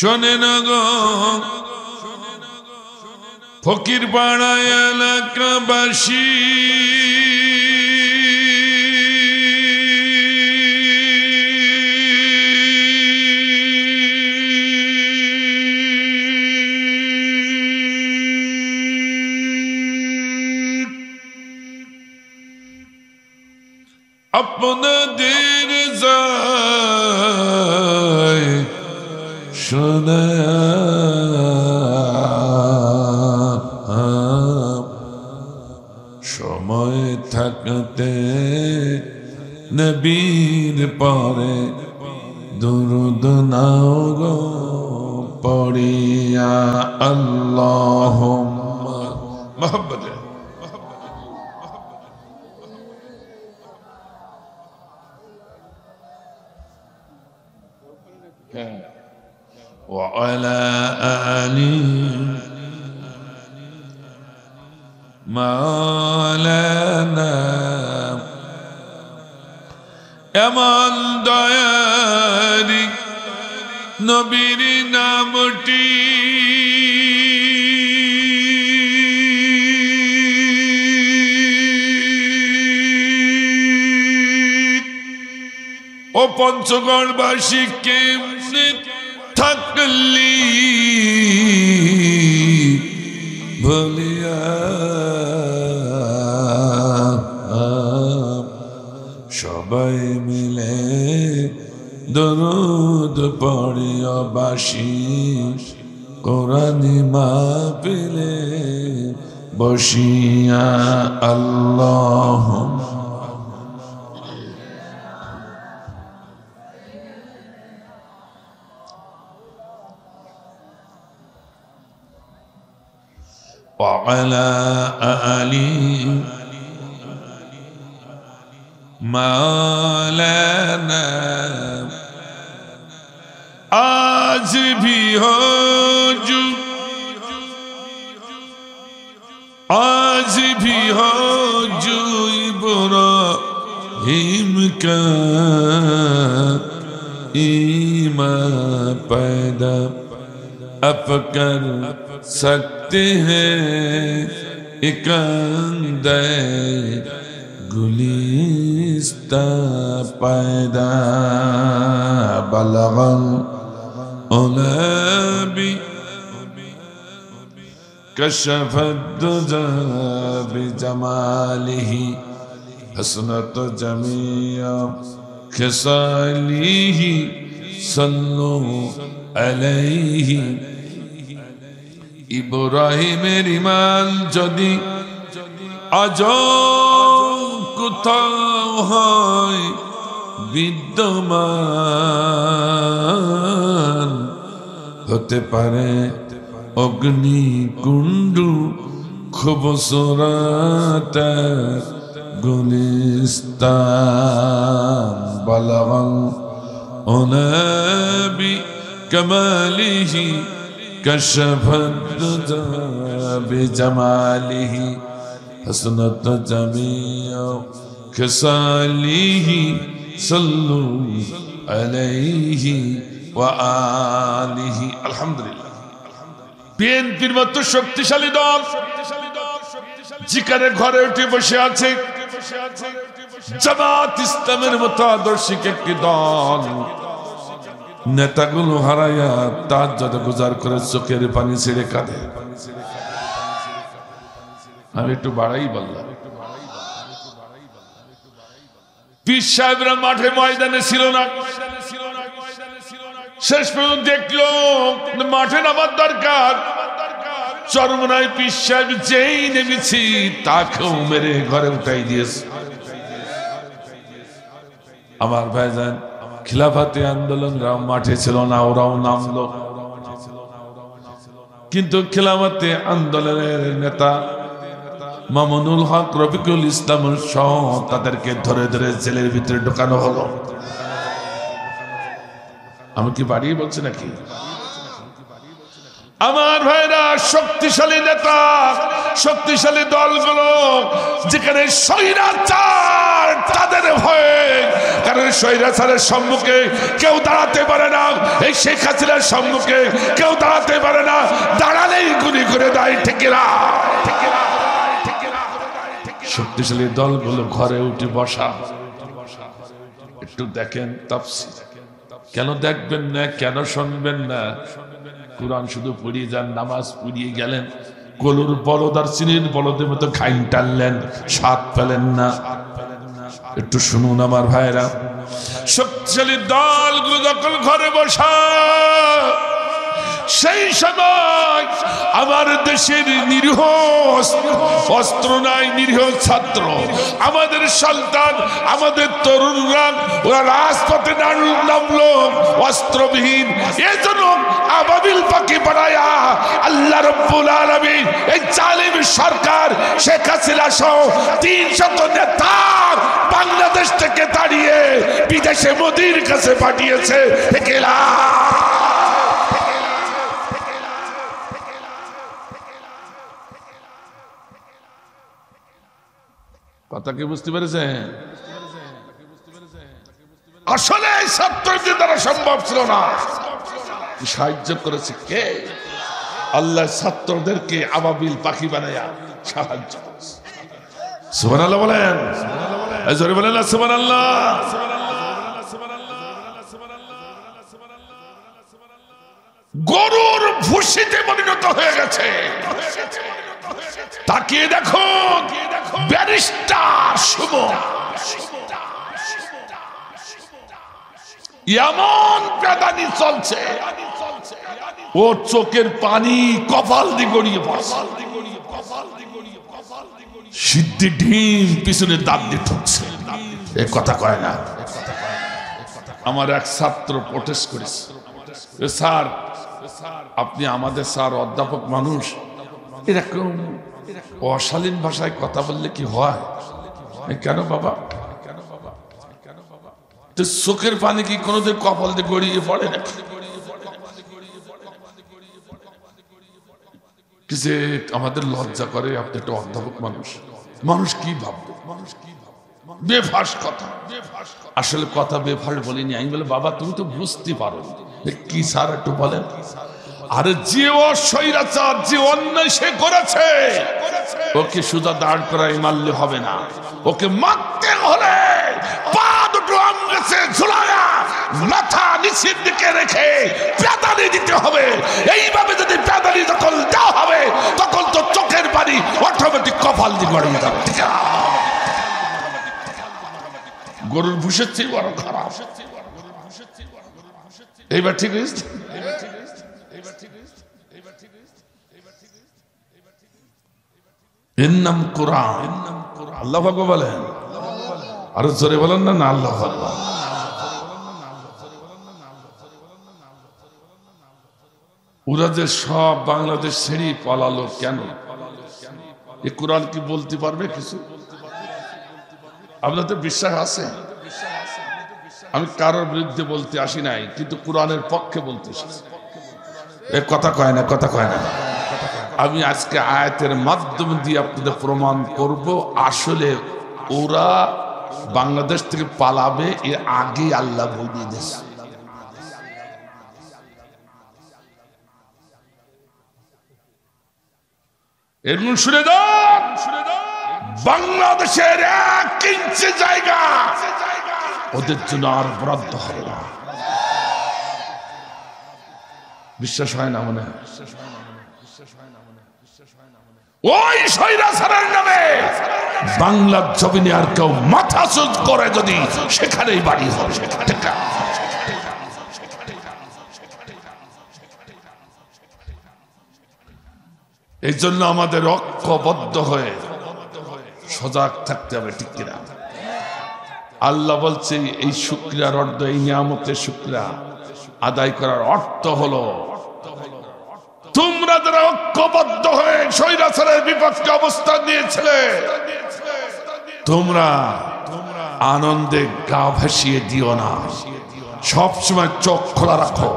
শোনে না গো ফকির পাড়া এলাকাবাসী, আপনাদের যায় শোনা সময় থাকতে নবীর পরে দুরুদ নাও গো পড়িয়া আল্লাহুম্মা মুহাম্মদ وعلى آله مولانا এমন দয়ারি নবীর নামটি ও পঞ্চগড়বাসী কেমনে থাকলি ভুলিয়া সবাই মিলে দরুদ পড়িয়া বাসি কোরআনি মাহফিলে বসিয়া আল্লাহুম্মা وعلى آل مولانا आज भी हो जो आज भी हो जो इब्राहिम का ईमान पैदा अब कर सकते हैं इकंदे गुलिस्ता पैदा बलगल उलबी कशफत दुजा बिजमालिही हसनत जमिया खिसालिही सल्लु अलैहि ইব্রাহিমের ঈমান যদি আজ কোথাও হয় বিদ্যমান, হতে পারে অগ্নিকুণ্ড খুবসুরত গুলিস্তান বালাগাল উনবি কামালিহি كشف الدجى بجماله حسنت جميع خصاله صلوا عليه وآله الحمد لله বিএনপির মতো শক্তিশালী দল যেখানে ঘরে উঠে বসে আছে, জামাত ইসলামের মতো আদর্শিক একটি দল নেতাগুলো হারাইয়া তার যত গুজার করে চোখের পানি ছেড়ে কাঁদে। আমি একটু বাড়াই বললাম, পীর সাহেবরা মাঠে ময়দানে ছিল না, শেষ পর্যন্ত দেখলো মাঠে নামার দরকার, চরমনায় পীর সাহেব যেই নেমেছি তাকেও মেরে ঘরে উঠাই দিয়েছে। আমার ভাইজান খিলাফাতে আন্দোলনরাও মাঠে ছিল না, ওরাও নামলো, কিন্তু খিলাফাতে আন্দোলনের নেতা মামুনুল হক রফিকুল ইসলাম সহ তাদেরকে ধরে ধরে জেলের ভিতরে ঢোকানো হলো। আমি কি বাড়িয়ে বলছি নাকি? আমার ভাইরা, শক্তিশালী নেতা, শক্তিশালী দলগুলো যেখানে স্বৈরাচার তাদের ভয়ে, কারণ স্বৈরাচারের সম্মুখে কেউ দাঁড়াতে পারে না, এই শেখ হাসিনার সম্মুখে কেউ দাঁড়াতে পারে না, দাঁড়ালেই গুলি করে দেয়। ঠিক না? শক্তিশালী দলগুলো ঘরে উঠে বসা। একটু দেখেন তাফসীর। কেন দেখবেন না, কেন শুনবেন না? কোরআন শুধু পড়িয়ে যান, নামাজ পড়িয়ে গেলেন, গরুর বলদ আর চিনির বলদের মতো খাইন টানলেন, স্বাদ পেলেন না। একটু শুনুন আমার ভাইরা, শক্তিশালী দলগুলো যখন ঘরে বসা, সেই সময় আমার দেশের নিরীহ, অস্ত্র নাই, নিরীহ ছাত্র, আমাদের সন্তান, আমাদের তরুণরা ওরা রাজপথে নামলো অস্ত্রবিহীন। এজন্য আবাবিল পাখি বানায়া আল্লাহ রাব্বুল আলামিন এই জালিম সরকার শেখ হাসিনা সহ 300 নেতা বাংলাদেশ থেকে তাড়িয়ে বিদেশে মোদির কাছে পাঠিয়েছে। কথা কি বুঝতে পেরেছেন? আসলে এই ছাত্রদের দ্বারা সম্ভব ছিল না। সাহায্য করেছে কে? আল্লাহ ছাত্রদেরকে আবাবিল পাখি বানায়া সাহায্য করেছে। সুবহানাল্লাহ বলেন, জোরে বলেন না সুবহানাল্লাহ। গরুর ভুসিতে পরিণত হয়ে গেছে। তাকিয়ে দেখো, ব্যারিস্টার সুমন এমন প্যাদানি চলছে, ও চোখের পানি কপাল দিয়ে গড়িয়ে পড়ছে, সিদ্ধি ঢিম পিছনে দাঁত দিয়ে ঠুকছে। এ কথা কয় না। আমার এক ছাত্র প্রোটেস্ট করেছে, স্যার আপনি আমাদের স্যার অধ্যাপক মানুষ, এরকম অশালীন ভাষায় কথা বললে কি হয়? কেন বাবা? চোখের পানি কি কোনোদিন কপাল দিয়ে গড়িয়ে পড়ে না? যে আমাদের লজ্জা করে, আপনি একটা অধ্যাপক মানুষ, মানুষ কি ভাববে? বেফাস কথা। আসলে কথা বেফাস বলিনি আমি। বলে বাবা তুমি তো বুঝতে পারো কি স্যার, একটু বলেন। আরে যে অস্বৈরাচার, যে অন্যায় সে করেছে, ওকে সুদা দাঁড় করাই মারলে হবে না, ওকে মারতে হলে পা দুটো আঙ্গেছে ঝুলায়া মাথা নিচের দিকে রেখে পেদানি দিতে হবে। এইভাবে যদি পেদানি যখন দেওয়া হবে, তখন তো চোখের পানি অটোমেটিক কপাল দিয়ে গড়িয়ে যাবে। গরুর ভুষের চেয়ে বড় খারাপ। এইবার ঠিক হয়েছে? এর নাম কোরআন। আল্লাহ পাক বলেন, আরো জোরে বলেন না, আল্লাহ পাক। ওরা যে সব বাংলাদেশ ছেড়ে পালালো কেন? এ কোরআন কি বলতে পারবে কিছু? আপনাদের বিশ্বাস আছে? আমি কারোর বিরুদ্ধে বলতে আসি নাই, কিন্তু কোরআনের পক্ষে বলতে এসেছি। এ কথা কয় না, কথা কয় না। আমি আজকে আয়াতের মাধ্যমে দিয়ে আপনাদের প্রমাণ করব, আসলে ওরা বাংলাদেশ থেকে পালাবে এর আগে আল্লাহ বলে দিয়েছে। এরকম শুনে দাও, বাংলাদেশের 1 ইঞ্চি জায়গা ওদের জন্য আর বরাদ্দ হবে না। বিশ্বাস হয় না মনে হয়? ওই স্বৈরাচারের নামে বাংলার জমিনে আর কেউ মাথা চুজ করে যদি সেখানেই বাড়ি হবে। এই জন্য আমাদের ঐক্যবদ্ধ হয়ে সজাগ থাকতে হবে, ঠিক কিনা? আল্লাহ বলছে এই শুকরিয়ার অর্থ, এই নিয়ামতের শুকরিয়া আদায় করার অর্থ হলো তোমরা যারা ঐক্যবদ্ধ হয়ে স্বৈরাচারের বিপক্ষে অবস্থান নিয়েছিলে, তোমরা আনন্দে গা ভাসিয়ে দিও না, সবসময় চোখ খোলা রাখো।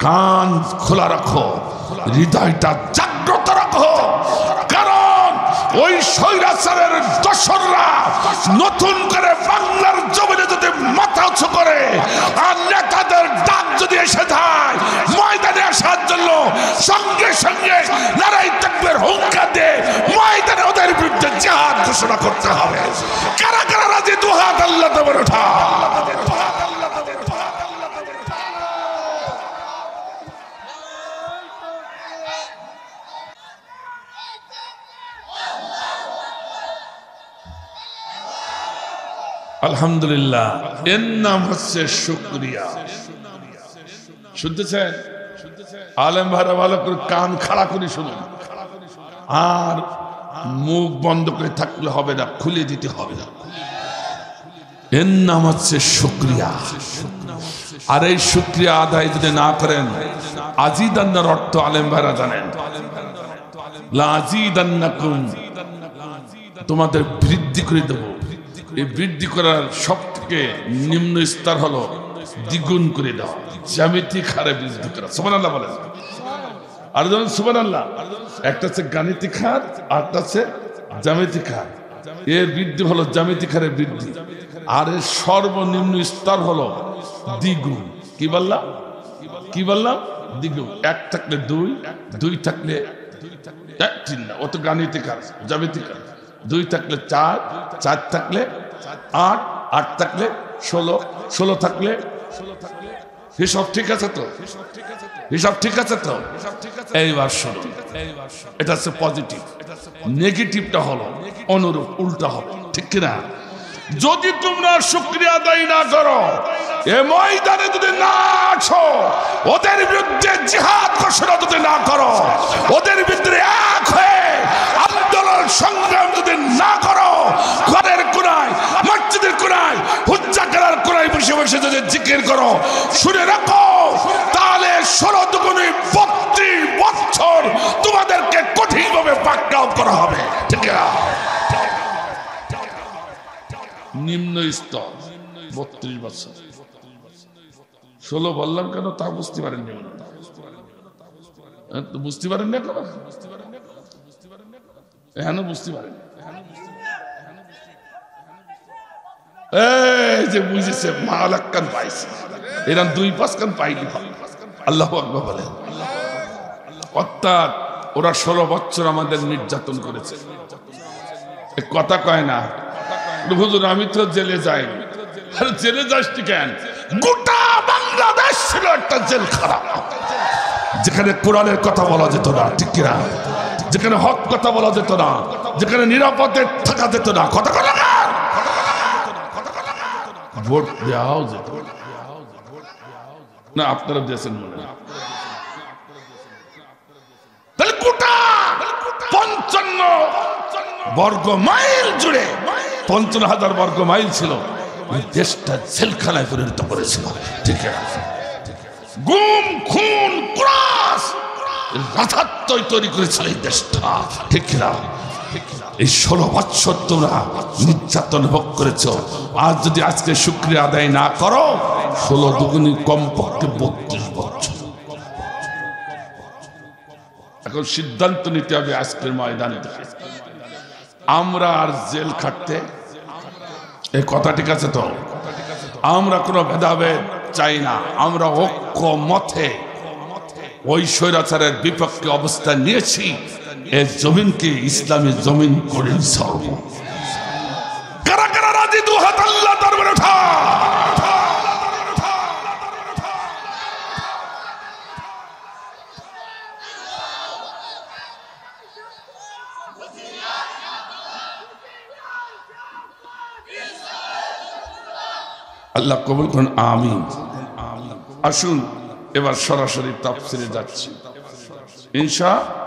কান খোলা রাখো, হৃদয়টা জাগ্রত রাখো, কারণ ওই স্বৈরাচারের দোসররা নতুন করে বাংলার জমিনে যদি মাথা উঁচু করে আর নেতাদের ডাক যদি এসে যায় ময়দানে আসার জন্য, সঙ্গে সঙ্গে লড়াই তাকবীর হুঙ্কার দিয়ে ময়দানে ওদের বিরুদ্ধে জিহাদ ঘোষণা করতে হবে। কারা কারা রাজি? দুহাত আল্লাহ দেবের ওঠা। আলহামদুলিল্লাহ, এর নাম হচ্ছে শুকরিয়া। শুনতেছেন? আলেম ভাইরা ভালো করে কান খাড়া করে শুনুন, আর মুখ বন্ধ করে থাকলে হবে না, খুলে দিতে হবে না। এর নাম হচ্ছে শুকরিয়া। আর এই শুকরিয়া আদায় যদি না করেন, আজিদান্নার অর্থ আলেম ভাইরা জানেন, লাজিদান্নাকুম, তোমাদের বৃদ্ধি করে দেব। এই বৃদ্ধি করার সব থেকে নিম্ন স্তর হলো দ্বিগুণ করে দেওয়া, জ্যামিতিক হারে বৃদ্ধি করা। সুবহানাল্লাহ বলেন। আর যখন সুবহানাল্লাহ, একটা হচ্ছে গাণিতিক হার, আরটা হচ্ছে জ্যামিতিক হার। এর বৃদ্ধি হলো জ্যামিতিক হারে বৃদ্ধি, আর এর সর্বনিম্ন স্তর হলো দ্বিগুণ। কি বললাম? কি বললাম? দ্বিগুণ। এক থাকলে দুই, দুই থাকলে তিন না, ও তো গাণিতিক হার, জ্যামিতিক হার। দুই থাকলে চার, চার থাকলে আট, আট থাকলে 16, 16 থাকলে, হিসাব ঠিক আছে তো? হিসাব ঠিক আছে তো? এইবার শুনুন, এটা হচ্ছে পজিটিভ। নেগেটিভটা হলো অনুরূপ, উল্টা হবে, ঠিক কিনা? যদি তোমরা শুকরিয়া আদায় না করো, এ ময়দানে যদি না আছো, ওদের বিরুদ্ধে জিহাদ ঘোষণা যদি না করো, ওদের বিরুদ্ধে এক হয়ে আন্দোলন সংগ্রাম যদি না করো, ঘরের কোনায়, মসজিদের কোনায়, হুজ্জা করার কোনায় বসে বসে যদি জিকির করো, শুনে রাখো, তাহলে 16 দুগুণে 32 বছর তোমাদেরকে কঠিনভাবে পাকড়াও করা হবে, ঠিক না? নিম্ন স্তর 32 বছর। 16 বললাম কেন তা বুঝতে পারেন? বুঝতে পারেন না? এখনো বুঝতে পারেন? এই যে বুঝেছে, মালাক কান পাইছে, এরকম 2-5 কান পাইনি। আল্লাহু আকবার বলেন। অর্থাৎ ওরা 16 বছর আমাদের নির্যাতন করেছে। কথা কয় না, হুজুর আমি তো জেলে যাইনি। আরে জেলে যাসনি কেন? গোটা বাংলাদেশ ছিল একটা জেলখানা, যেখানে কোরআনের কথা বলা যেত না, ঠিক কিনা? যেখানে হক কথা বলা যেত না, যেখানে নিরাপদে থাকা যেত না। কথা কথা ভোট দেওয়াও যেত না। আপনারা দিয়েছেন মনে হয়? তাহলে গোটা 55 বর্গ মাইল জুড়ে, 55,000 বর্গ মাইল ছিল, দেশটা জেলখানায় পরিণত করেছিল, ঠিক আছে? গুম, খুন, ক্রাস, রাজাত্বই তৈরি করেছিল এই দেশটা, ঠিক না? এই 16 বছর তোমরা নির্যাতন ভোগ করেছ। আজ যদি আজকে শুকরিয়া আদায় না করো, 16 দুগুণী কমপক্ষে 32 বছর। এখন সিদ্ধান্ত নিতে হবে আজকের ময়দানে, আমরা আর জেল খাটতে, এই কথা ঠিক আছে তো? আমরা কোনো ভেদাভেদ চাই না, আমরা ঐক্য মতে ওই স্বৈরাচারের বিপক্ষে অবস্থান নিয়েছি। এই জমিনকে ইসলামী জমিন করে সর্ব। কারা কারা রাজি? দুহাত আল্লাহ দরবারে ওঠা। আল্লাহ কবুল করুন, আমিন। আসুন এবার সরাসরি তাফসিরে যাচ্ছি ইনশাআল্লাহ।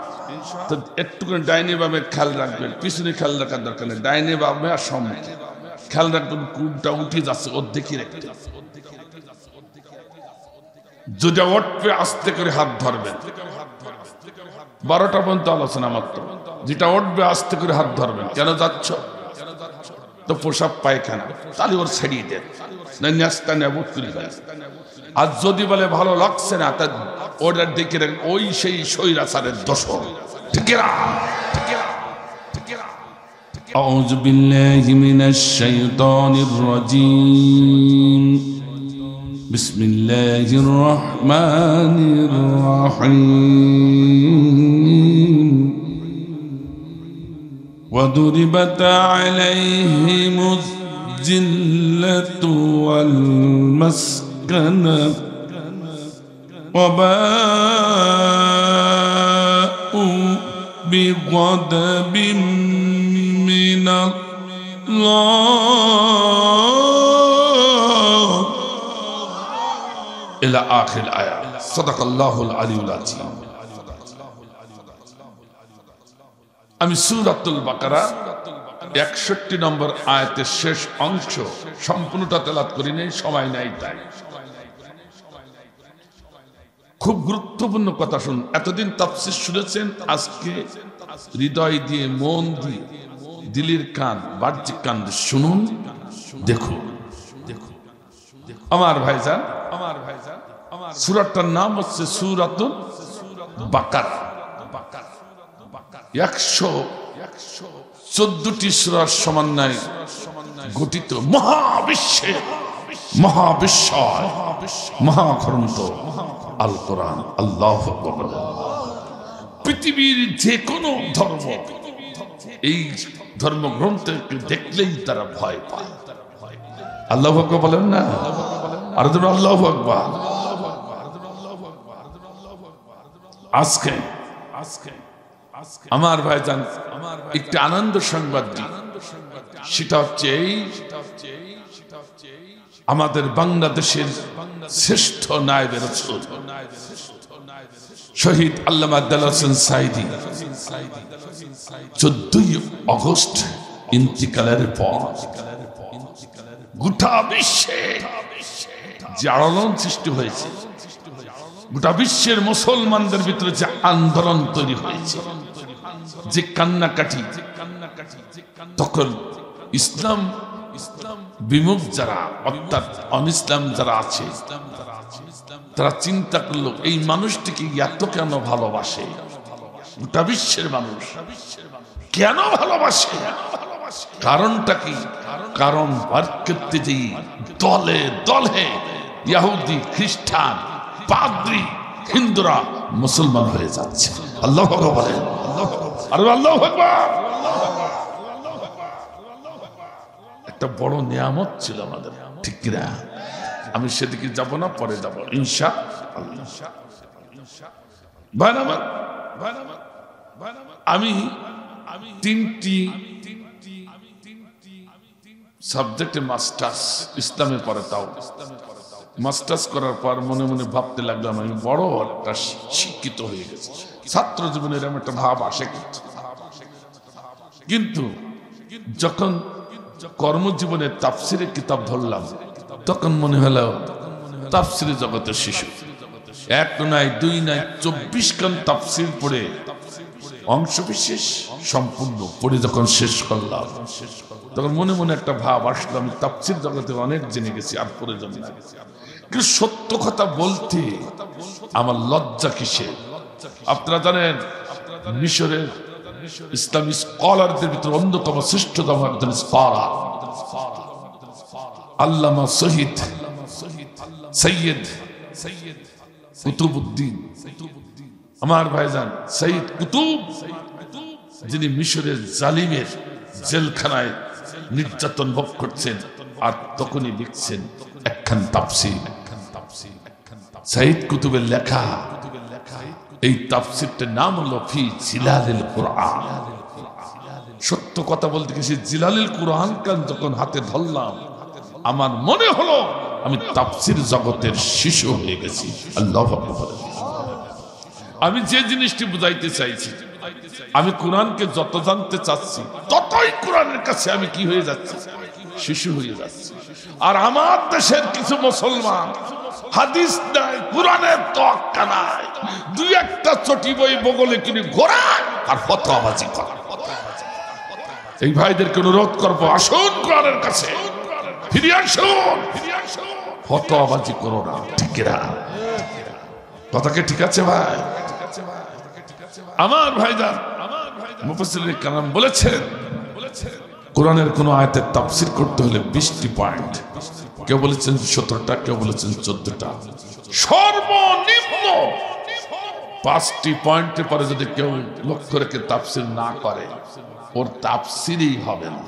একটু করে ডাইনে বামে খেয়াল রাখবেন, পিছনে খেয়াল রাখার দরকার নেই, ডাইনে বামে আর সম্মুখে খেয়াল রাখবেন। কোনটা উঠে যাচ্ছে ওর দেখি রাখতে, যেটা উঠবে আস্তে করে হাত ধরবেন। 12টা পর্যন্ত আলোচনা মাত্র। যেটা উঠবে আস্তে করে হাত ধরবেন। কেন যাচ্ছ? তো পোশাক পায়খানা, তাহলে ওর ছেড়িয়ে দেন, নাস্তা নেব তুলি। আর যদি বলে ভালো লাগছে না, তা ওটার দিকে ওই সেই স্বৈরাচারের দোষর। ঠিক না? أعوذ بالله من الشيطان الرجيم بسم الله الرحمن الرحيم وضربت عليهم الذلة والمسكنة وباءوا بغضب من الله إلى آخر الآية. صدق الله العلي العظيم. আমি সূরাতুল বাকারা 61 নম্বর আয়াতের শেষ অংশ সম্পূর্ণটা তেলাওয়াত করি নাই, সময় নাই তাই। খুব গুরুত্বপূর্ণ কথা শুনুন। এতদিন তাফসীর শুনেছেন, আজকে হৃদয় দিয়ে, মন দিয়ে, দিলের কান, বাহ্যিক কান দিয়ে শুনুন, দেখুন। আমার ভাইজান, সূরাটার নাম হচ্ছে সূরাতুল বাকারা। 114টি সূরার সমন্বয়ে গঠিত মহাবিশ্বের মহাবিশ্বয় মহাগ্রন্থ আল কোরআন। আল্লাহু আকবার। পৃথিবীর যে কোনো ধর্ম এই ধর্মগ্রন্থকে দেখলেই তারা ভয় পায়। আল্লাহু আকবার বলেন না? আর ধরুন আল্লাহু আকবার। আজকে আমার ভাইজান একটি আনন্দ সংবাদ দিই, সেটা হচ্ছে এই, আমাদের বাংলাদেশের শ্রেষ্ঠ নায়েবে রাসূল শহীদ আল্লামা দেলোয়ার হোসেন সাঈদী 14ই আগস্ট ইন্তিকালের পর গোটা বিশ্বে যে আলোড়ন সৃষ্টি হয়েছে, গোটা বিশ্বের মুসলমানদের ভিতরে যে আন্দোলন তৈরি হয়েছে, যে কান্নাকাটি, তখন ইসলাম বিমুখ যারা, অর্থাৎ অনিসলাম যারা আছে, তারা চিন্তা করলো এই মানুষটিকে এত কেন ভালোবাসে গোটা বিশ্বের মানুষ, কেন ভালোবাসে? কারণটা কি? কারণ বারকতে যে দলে দলে ইহুদি, খ্রিস্টান, পাদ্রী, হিন্দুরা মুসলমান হয়ে যাচ্ছে। আল্লাহু আকবার বলেন। আল্লাহু আকবার। একটা বড় নিয়ামত ছিল আমাদের, ঠিক না? আমি সেদিকে যাব না, পরে যাব ইনশাআল্লাহ। আমি তিনটি সাবজেক্টে মাস্টার্স ইসলামে পড়ে, তাও মাস্টার্স করার পর মনে মনে ভাবতে লাগলাম আমি বড় একটা শিক্ষিত হয়ে গেছি। ছাত্র জীবনে এরকম একটা ভাব আসে, কিন্তু যখন কর্মজীবনে তাফসিরের কিতাব ধরলাম, তখন মনে হলো তাফসিরের জগতের শিশু। এক নয়, দুই নয়, 24 খান তাফসির পড়ে অংশ বিশেষ সম্পূর্ণ পড়ে যখন শেষ করলাম, তখন মনে মনে একটা ভাব আসলো আমি তাফসির জগতে অনেক জেনে গেছি, আর প্রয়োজন না। কিন্তু সত্য কথা বলতে আমার লজ্জা কিসে? আপনারা জানেন মিশরের ইসলামী স্কলারদের ভিতরে অন্যতম শ্রেষ্ঠতম একজন স্কলার আল্লামা শহীদ সৈয়দ কুতুবউদ্দিন, আমার ভাইজান সৈয়দ কুতুব, যিনি মিশরের জালিমের জেলখানায় নির্যাতন ভোগ করছেন, আর তখনই লিখছেন একখান তাফসীর। সৈয়দ কুতুবের লেখা এই তাফসীরটার নাম হলো ফি জিলালিল কুরআন। সত্য কথা বলতে গেছি, জিলালিল কুরআন কান যখন হাতে ধরলাম, আমার মনে হলো আমি তাফসীর জগতের শিশু হয়ে গেছি। আল্লাহু আকবার। আমি যে জিনিসটি বুঝাইতে চাইছি, আমি কোরআনকে যত জানতে চাচ্ছি, ততই কোরআনের কাছে আমি কি হয়ে যাচ্ছি? শিশু হয়ে যাচ্ছি। আর আমার দেশের কিছু মুসলমান হাদিস নাই, কোরআনের তোয়াক্কা নাই, দুই একটা চটি বই বগলে কিনে ঘোরায় আর ফতোয়াবাজি করে। এই ভাইদেরকে অনুরোধ করবো, আসুন কোরআনের কাছে ফিরে আসুন। ফতোয়াবাজি করো না, ঠিক না? কথাকে ঠিক আছে ভাই? আমার ভাইজান, মুফাসসিরিনে কেরাম বলেছেন কোরআনের কোন আয়াতের তাফসীর করতে হলে 20টি পয়েন্ট, কেউ বলেছেন 17টা, কেউ বলেছেন 14টা, সর্বনিম্ন 5টি পয়েন্টের পরে যদি কেউ লক্ষ্য রেখে তাফসীর না করে ওর তাফসীরই হবে না।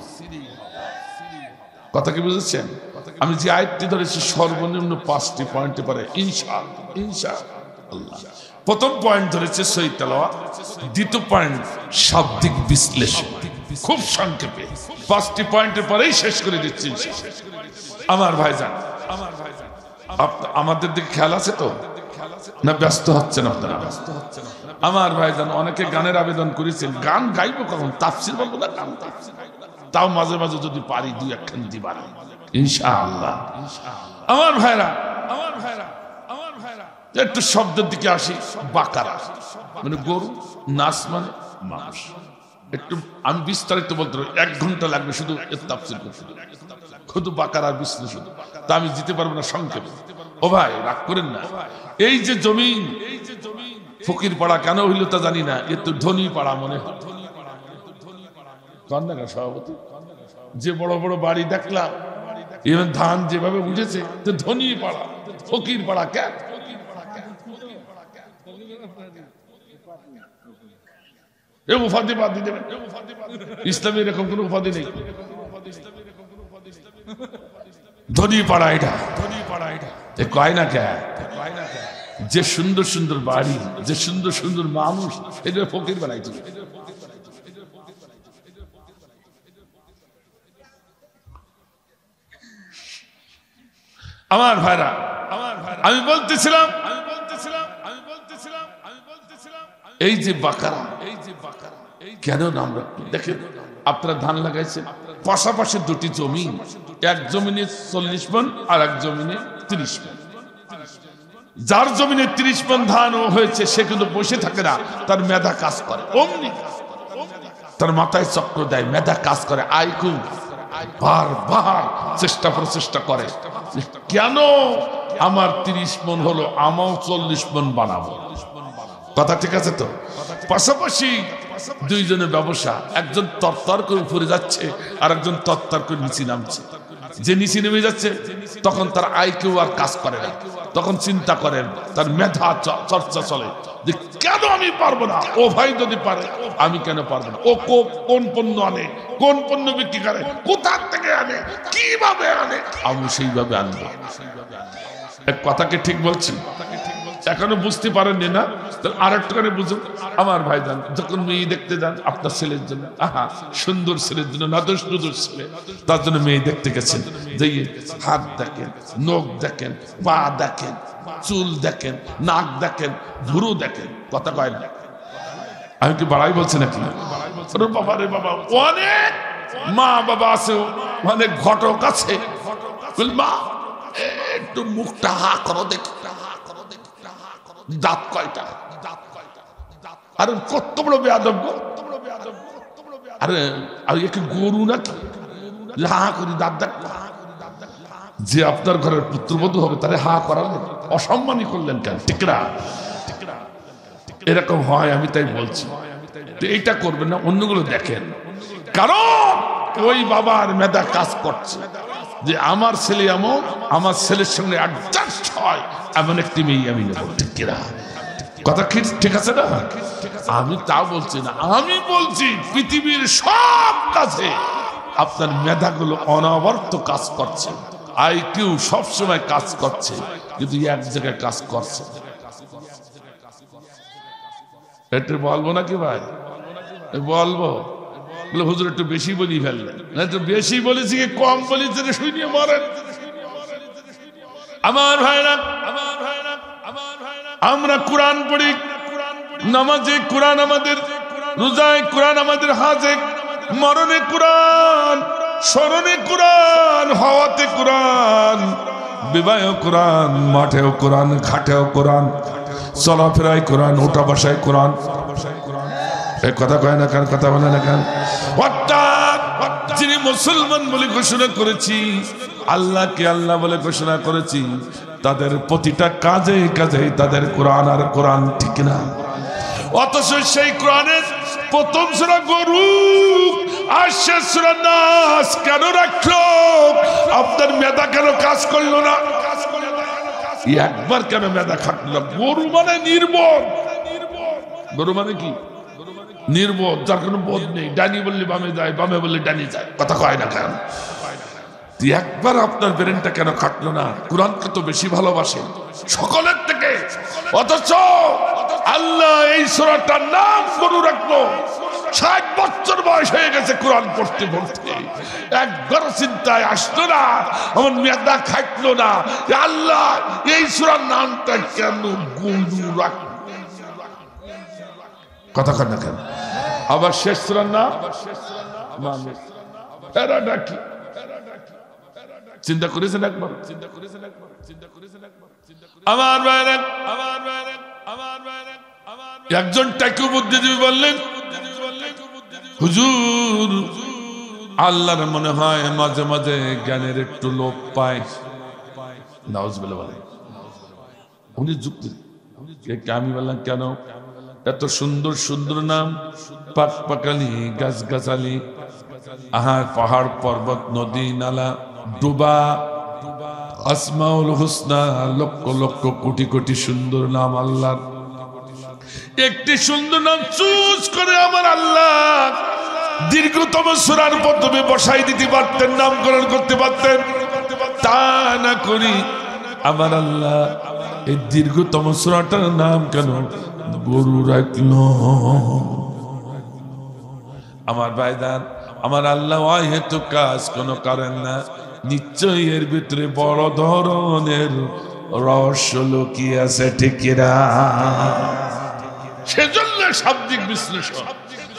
কথা কি বুঝেছেন? আমি যে আয়াতটি ধরেছি সর্বনিম্ন 5টি পয়েন্টের পরে ইনশাআল্লাহ। প্রথম পয়েন্ট ধরেছে সহিহ তেলাওয়াত, দ্বিতীয় পয়েন্ট শাব্দিক বিশ্লেষণ। খুব সংক্ষেপে 5টি পয়েন্টের পরেই শেষ করে দিচ্ছি। আমার ভাইজান, আমাদের দিকে খেয়াল আছে তো না? ব্যস্ত হচ্ছেন আপনারা? আমার ভাইজান, অনেকে গানের আবেদন করেছেন, গান গাইবো কখন, তাফসীর বলবো না, গান তাও মাঝে মাঝে যদি পারি 2-1খান দিবার ইনশাআল্লাহ। আমার ভাইরা, একটু শব্দের দিকে আসি। বাকারা মানে গরু, নাস মানে মানুষ। একটু আমি বিস্তারিত বলতে 1 ঘন্টা লাগবে শুধু এর তাফসীর করতে, শুধু বাকারার বিশ্লেষণ, তা আমি দিতে পারবো না সংক্ষেপে। ও ভাই রাগ করেন না, এই যে জমিন ফকির পাড়া কেন হইল তা জানি না, এ তো ধনী পাড়া মনে হয়। সভাপতি, যে বড় বড় বাড়ি দেখলাম, even ধান যেভাবে উঠেছে, তো ধনী পাড়া, ফকির পাড়া কেন? উপাধি বাদ দিয়ে দেবেন, ইসলামী এরকম কোন উপাধি নেই। ধনী পাড়া এটা, কয় না কে? যে সুন্দর সুন্দর বাড়ি, যে সুন্দর সুন্দর মানুষ, এটা ফকির বানাইছে। আমার ভাইরা, আমি বলতেছিলাম এই যে বাকারা, কেন নাম রাখলো? দেখেন, আপনারা ধান লাগাইছেন, পাশাপাশি 2টি জমি, এক জমিনে 40 মণ আর এক জমিনে 30 মণ। যার জমিনে 30 মণ ধান হয়েছে সে কিন্তু বসে থাকে না, তার মেধা কাজ করে, অমনি তার মাথায় চক্র দেয়, মেধা কাজ করে, আইকিউ বারবার চেষ্টা প্রচেষ্টা করে, কেন আমার 30 মণ হলো, আমাও 40 মণ বানাবো। কথা ঠিক আছে তো? পাশাপাশি 2 জনের ব্যবসা, একজন তরতর করে উপরে যাচ্ছে আর একজন তরতর করে নিচে নামছে। যে নিচে নেমে যাচ্ছে তখন তার আইকিউ আর কাজ করে না, তখন চিন্তা করেন, তার মেধা চর্চা চলে যে কেন আমি পারবো না, ও ভাই যদি পারে আমি কেন পারবো না, ও কোন পণ্য আনে, কোন পণ্য বিক্রি করে, কোথা থেকে আনে, কিভাবে আনে, আমি সেইভাবে আনবো। এক কথাকে ঠিক বলছি? এখনো বুঝতে পারেননি না? আর একটুখানি বুঝুন। আমার ভাইজান, যখন মেয়ে দেখতে যান আপনার ছেলের জন্য, আহা সুন্দর ছেলের জন্য, নাদুস নুদুস ছেলে, তার জন্য মেয়ে দেখতে গেছেন, যে হাত দেখেন, নখ দেখেন, পা দেখেন, চুল দেখেন, নাক দেখেন, ভুরু দেখেন। কথা কয় না? আমি কি বাড়াই বলছি নাকি? বাবা রে বাবা, অনেক মা বাবা আছে, অনেক ঘটক আছে, মা একটু মুখটা হা করো দেখি, দাঁত কয়টা? আরে কত বড় বেয়াদব গো! আরে আর একে গরু নাকি হা করি দাঁত দেখ? যে আপনার ঘরের পুত্রবধূ হবে তারে হা করালেন, অসম্মানী করলেন কেন? ঠিক না? এরকম হয়, আমি তাই বলছি এইটা করবেন না, অন্যগুলো দেখেন। কারণ ওই বাবার মেধা কাজ করছে যে আমার ছেলে এমন, আমার ছেলের সঙ্গে অ্যাডজাস্ট হয় এমন একটি মেয়ে আমি নেব। ঠিক না? কথা ঠিক আছে না? আমি তা বলছি না, আমি বলছি পৃথিবীর সব কাজে আপনার মেধাগুলো অনবরত কাজ করছে, আইকিউ সবসময় কাজ করছে, কিন্তু এক জায়গায় কাজ করছে। এটা বলবো নাকি ভাই? বলবো? হুজুর একটু বেশি বলি ফেললেন, একটু বেশি বলেছি কি কম বলেছি শুনিয়ে মারেন। আমার ভাইরা, আমরা কোরআন পড়ি, নামাজে কোরআন আমাদের, রোজায় কোরআন আমাদের, হাজে মরণে কোরআন, স্মরণে কোরআন, হওয়াতে কোরআন, বিবাহে কোরআন, মাঠেও কোরআন, ঘাটেও কোরআন, চলাফেরায় কোরআন, ওঠা বসায় কোরআন। এই কথা কয় না কেন? কথা বলে না কেন? অর্থাৎ যিনি মুসলমান বলে ঘোষণা করেছি আল্লাহকে আল্লাহ বলে ঘোষণা করেছি, তাদের প্রতিটা কাজে কাজে তাদের কোরআন আর কোরআন, ঠিক না? অথচ সেই কোরআনের প্রথম সূরা গরু আর শেষ সূরা নাস কেন রাখলো? আপনার মেধা কেন কাজ করলো না? একবার কেন মেধা খাটলো? গরু মানে নির্বোধ। গরু মানে কি? নির্বোধ, যার কোনো বোধ নেই। ডানি বললে বামে যায়, বামে বললে ডানি যায়, কথা কয় না কেন? একবার আপনার ব্রেনটা কেন খাটলো না? কোরআনকে তো বেশি ভালোবাসে সকলের থেকে, অথচ আল্লাহ এই সূরাটার নাম গরু রাখলো। 60 বছর বয়স হয়ে গেছে কোরআন পড়তে পড়তে, একবার চিন্তায় আসলো না, আমার মেধা খাটলো না, আল্লাহ এই সূরার নামটা কেন গরু রাখলো? কথা কয় না কেন? আবার শেষ সূরার নাম মানুষ। এরা ডাকি, চিন্তা করেছেন একবার? আমার ভাইরা, একজন টাকু বুদ্ধিজীবী বললেন, হুজুর আল্লাহর মনে হয় মাঝে মাঝে জ্ঞানের একটু লোপ পায়। নাউজুবিল্লাহ বলে। উনি যুক্তি, আমি বললাম কেন? এত সুন্দর সুন্দর নাম, পাক পাকালি, গাছ গাছালি, আহার পাহাড় পর্বত নদী নালা ডুবা, আসমাউল হুসনা, লক্ষ লক্ষ কোটি কোটি সুন্দর নাম আল্লাহর। একটি সুন্দর নাম চুজ করে আমার আল্লাহ দীর্ঘতম সূরার প্রথমে বসাই দিতে পারতেন, নামকরণ করতে পারতেন। তা না করি আমার আল্লাহ এই দীর্ঘতম সূরাটার নাম কেন গরু রাখলো? আমার ভাইদান, আমার আল্লাহ হয়তো কাজ কোনো করেন না, নিশ্চয়ই এর ভিতরে বড় ধরনের রহস্য লুকিয়ে আছে, ঠিক না? সেজন্য শাব্দিক বিশ্লেষণ।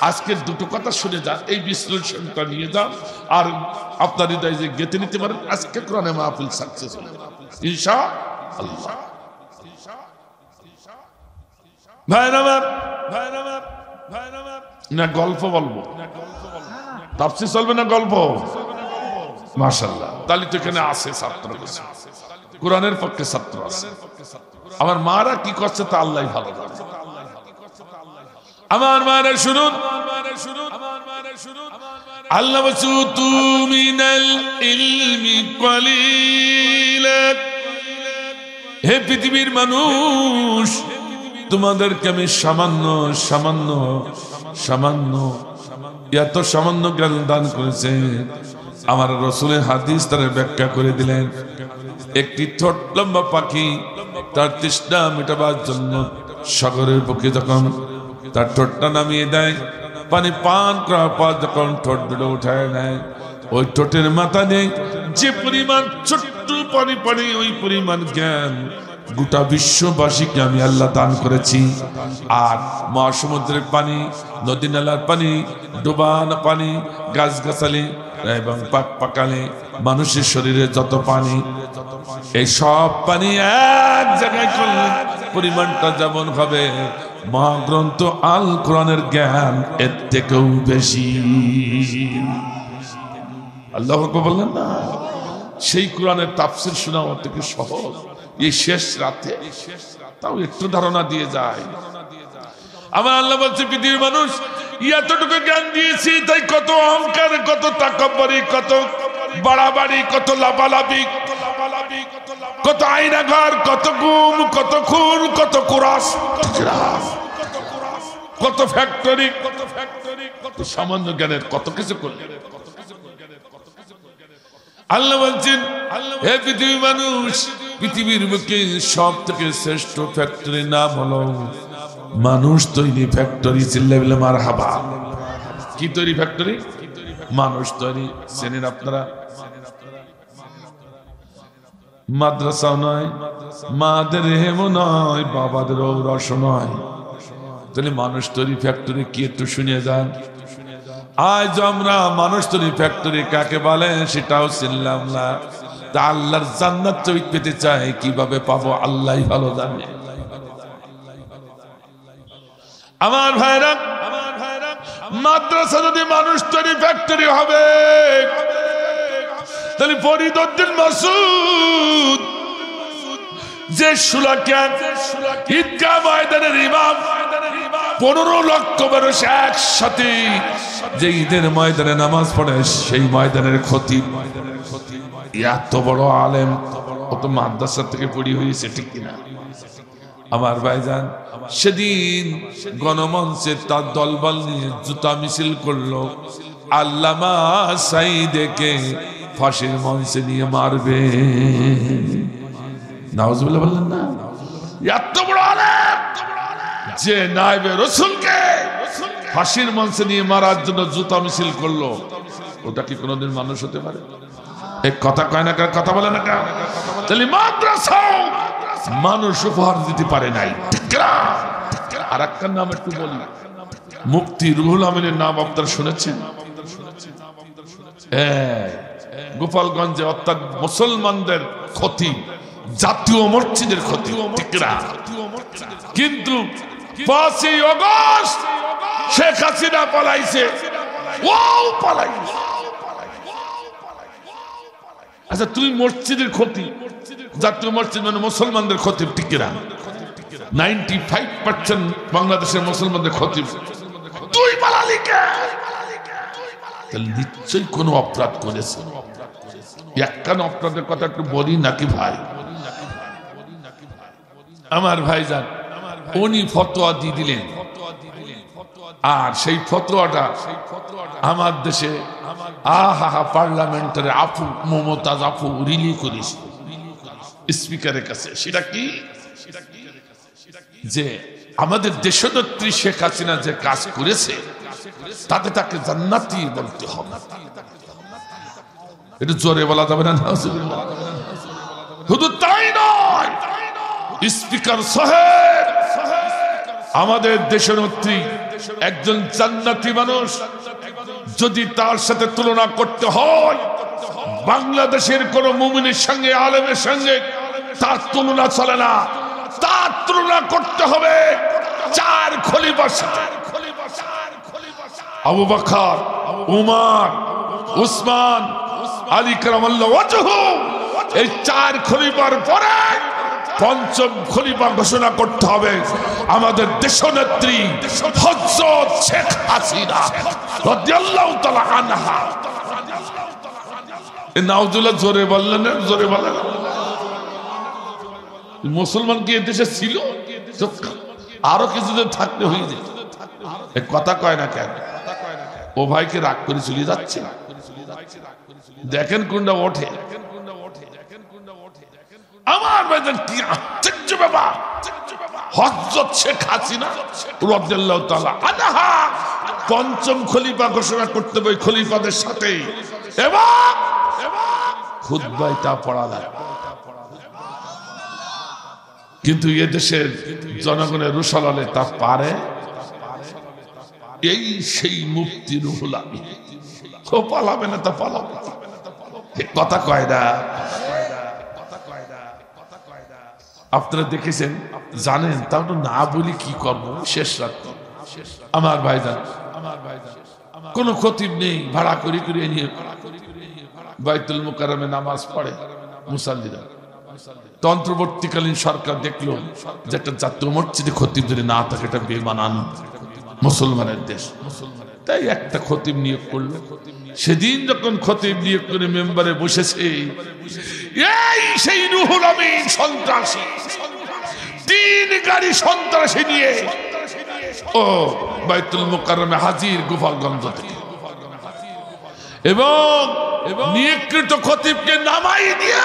আজকের দুটো কথা শুনে যান, এই বিশ্লেষণটা নিয়ে যান, আর আপনার হৃদয় যে গেঁথে নিতে পারেন। আজকে কোরআনে মাহফিল সাকসেস হবে ইনশাআল্লাহ। না গল্প বলবো? তাফসীর চলবে না গল্প? মাশাআল্লাহ, তাহলে তো এখানে আছে ছাত্র, কোরআনের পক্ষে ছাত্র আছে। আমার মারা কি করছে তা আল্লাহ ভালো জানে। আমার মারা শুনুন, আল্লাহ বলছে তুমিনাল ইলমি কলিলা, হে পৃথিবীর মানুষ, তোমাদেরকে আমি সামান্য সামান্য সামান্য এত সামান্য জ্ঞান দান করেছে। আমার রাসূলের হাদিস তারা ব্যাখ্যা করে দিলেন। একটি ছোট লম্বা পাখি তার তৃষ্ণা মেটাবার জন্য সাগরের বুকে যখন তার ঠোঁটটা নামিয়ে দেয়, পানি পান করার পর যখন ঠোঁট দুটো উঠায় নেয়, ওই ঠোঁটের মাথা নেই যে পরিমাণ ছোট্ট পানি পানি, ওই পরিমাণ জ্ঞান গোটা বিশ্ববাসীকে আমি আল্লাহ দান করেছি। আর মহাসমুদ্রের পানি, নদী নালার পানি, ডোবান পানি, গাছগাছালি এবং পাক পাকালে মানুষের শরীরে যত পানি, এই সব পানি এক জায়গায় করলে পরিমাণটা যেমন হবে, মহাগ্রন্থ আল কোরআনের জ্ঞান এর থেকেও বেশি। আল্লাহ বললেন না, সেই কোরআনের তাফসীর শোনা আমার থেকে সহজ। এই শেষ রাতে তাও একটু ধারণা দিয়ে যায়। আমার আল্লাহ বলছে পৃথিবীর মানুষ এতটুকু জ্ঞান দিয়েছি, তাই কত অহংকার, কত তাকাব্বুরি, কত বাড়াবাড়ি, কত লাফালাফি, কত আয়নাঘর, কত গুম, কত খুন, কত কুরাস, কত ফ্যাক্টরি, কত সামান্য জ্ঞানের কত কিছু করলে। আল্লাহ বলছেন হে পৃথিবীর মানুষ, পৃথিবীর বুকে সব থেকে শ্রেষ্ঠ ফ্যাক্টরির নাম হলো মানুষ তৈরি ফ্যাক্টরি। চিল্লায় বলে মারহাবা। কি তৈরি ফ্যাক্টরি? মানুষ তৈরি। চেনেন আপনারা? মাদ্রাসাও নয়, মাদের হেমও নয়, বাবাদের ঔরস নয়, তাহলে মানুষ তৈরি ফ্যাক্টরি কি একটু শুনিয়ে যান। আজ আমরা মানুষ তৈরি ফ্যাক্টরি কাকে বলে সেটাও চিনলাম না। তা আল্লাহর জান্নাত যদি পেতে চাই কিভাবে পাবো আল্লাহই ভালো জানে। আমার ভাইরা, মাদ্রাসা যদি মানুষ তৈরি ফ্যাক্টরি হবে, তাহলে ফরিদউদ্দিন মাসুদ যে সুলাকিয়া ঈদগাহ ময়দানের ইমাম, 15 লক্ষ মানুষ একসাথে যে ঈদের ময়দানে নামাজ পড়ে, সেই ময়দানের খতিব এত বড় আলেম, ও তো মাদ্রাসা থেকে পড়ি হয়েছে, ঠিক কিনা? আমার ভাইজান সেদিন গণমঞ্চে তার দলবল নিয়ে জুতা মিছিল করলো, আল্লামা সাইদেকে ফাঁসির মঞ্চে নিয়ে মারবে। নাউজুবিল্লাহ বললেন না? এত বড় আলেম যে নায়েবে রাসূলকে ফাঁসির মঞ্চে নিয়ে মারার জন্য জুতা মিছিল করলো, ওটা কি কোনোদিন মানুষ হতে পারে? এক কথা কয় না, কথা বলে না। তাহলে মাদ্রাসা মানুষ উপহার দিতে পারে নাই। আর একটা নাম একটু বলি, মুফতি রুহুল আমিনের নাম আপনারা শুনেছেন? গোপালগঞ্জে অর্থাৎ মুসলমানদের খতিব, জাতীয় মসজিদের খতিব, কিন্তু 5ই আগস্ট শেখ হাসিনা পালাইছে, ওও পালাইছে। আচ্ছা তুই মসজিদের খতিব, জাতীয় মসজিদ মানে মুসলমানদের খতিব, ঠিক কিনা? 95% বাংলাদেশের মুসলমানদের খতিব, তুই পালালি কেন? তাহলে নিশ্চয়ই কোনো অপরাধ করেছে। একখান অপরাধের কথা একটু বলি নাকি ভাই? আমার ভাইজান উনি ফতোয়া দিয়ে দিলেন, আর সেই ফতোয়াটা আমার দেশে পার্লামেন্টের আফু মমতাজ আফু রিলি করিস স্পিকারের কাছে। সেটা কি? যে আমাদের দেশনেত্রী শেখ হাসিনা যে কাজ করেছে তাতে তাকে জান্নাতি বলতে হবে। এটা জোরে বলা যাবে না? শুধু তাই নয়, স্পিকার সাহেব আমাদের দেশনেত্রী একজন জান্নাতি মানুষ, যদি তার সাথে তুলনা করতে হয় বাংলাদেশের কোন মুমিনের সঙ্গে, আলেমের সঙ্গে তার তুলনা চলে না। তার তুলনা করতে হবে 4 খলিফার সাথে। আবু বকর, উমর, উসমান, আলী কারামাল্লাহু ওয়াজহু, এই 4 খলিফার পরে 5ম খলিফা ঘোষণা করতে হবে আমাদের দেশনেত্রী হযরত শেখ হাসিনা রাদিয়াল্লাহু তাআলা আনহা। নাউজুবিল্লাহ জোরে বললেন, জোরে বলেন। মুসলমান কি দেশে ছিল? আরো কিছুদিন থাকতে হয়ে যেত। কথা কয় না কেন? ও ভাইকে রাগ করে চলে যাচ্ছে, দেখেন কোনটা ওঠে। আমার ভাইজান কি আশ্চর্য ব্যাপার! হযরত শেখ হাসিনা রাদিয়াল্লাহু তাআলা আনহা 5ম খলিফা ঘোষণা করতে হবে খলিফাদের সাথে, এবং খুতবায় তা পড়া লাগবে। কিন্তু এ দেশের জনগণের রুশালালে তা পারে। এই সেই মুফতি রুহুল আমিন তো পালাবে না, তা পালাবে। কথা কয় না? আপনারা দেখেছেন, জানেন, তাও তো না বলি কি করবো শেষ রাত। আমার ভাইজান কোন খতিব নেই, ভাড়া করে করে নিয়ে বাইতুল মুকাররমে নামাজ পড়ে মুসাল্লিরা। তন্ত্রবর্তীকালীন সরকার দেখলো যে একটা জাতীয় মসজিদে খতিব যদি না থাকে এটা বেমানান মুসলমানের দেশ, তাই একটা খতিব নিয়োগ করলো। সেদিন যখন খতিব নিয়োগ করে মেম্বারে বসেছে, এই সেই রুহুল আমিন সন্ত্রাসী 3 গাড়ি সন্ত্রাসী নিয়ে ও বাইতুল মুকাররমে হাজির গোপালগঞ্জ থেকে, এবং নিয়োগকৃত খতিবকে নামাই দিয়ে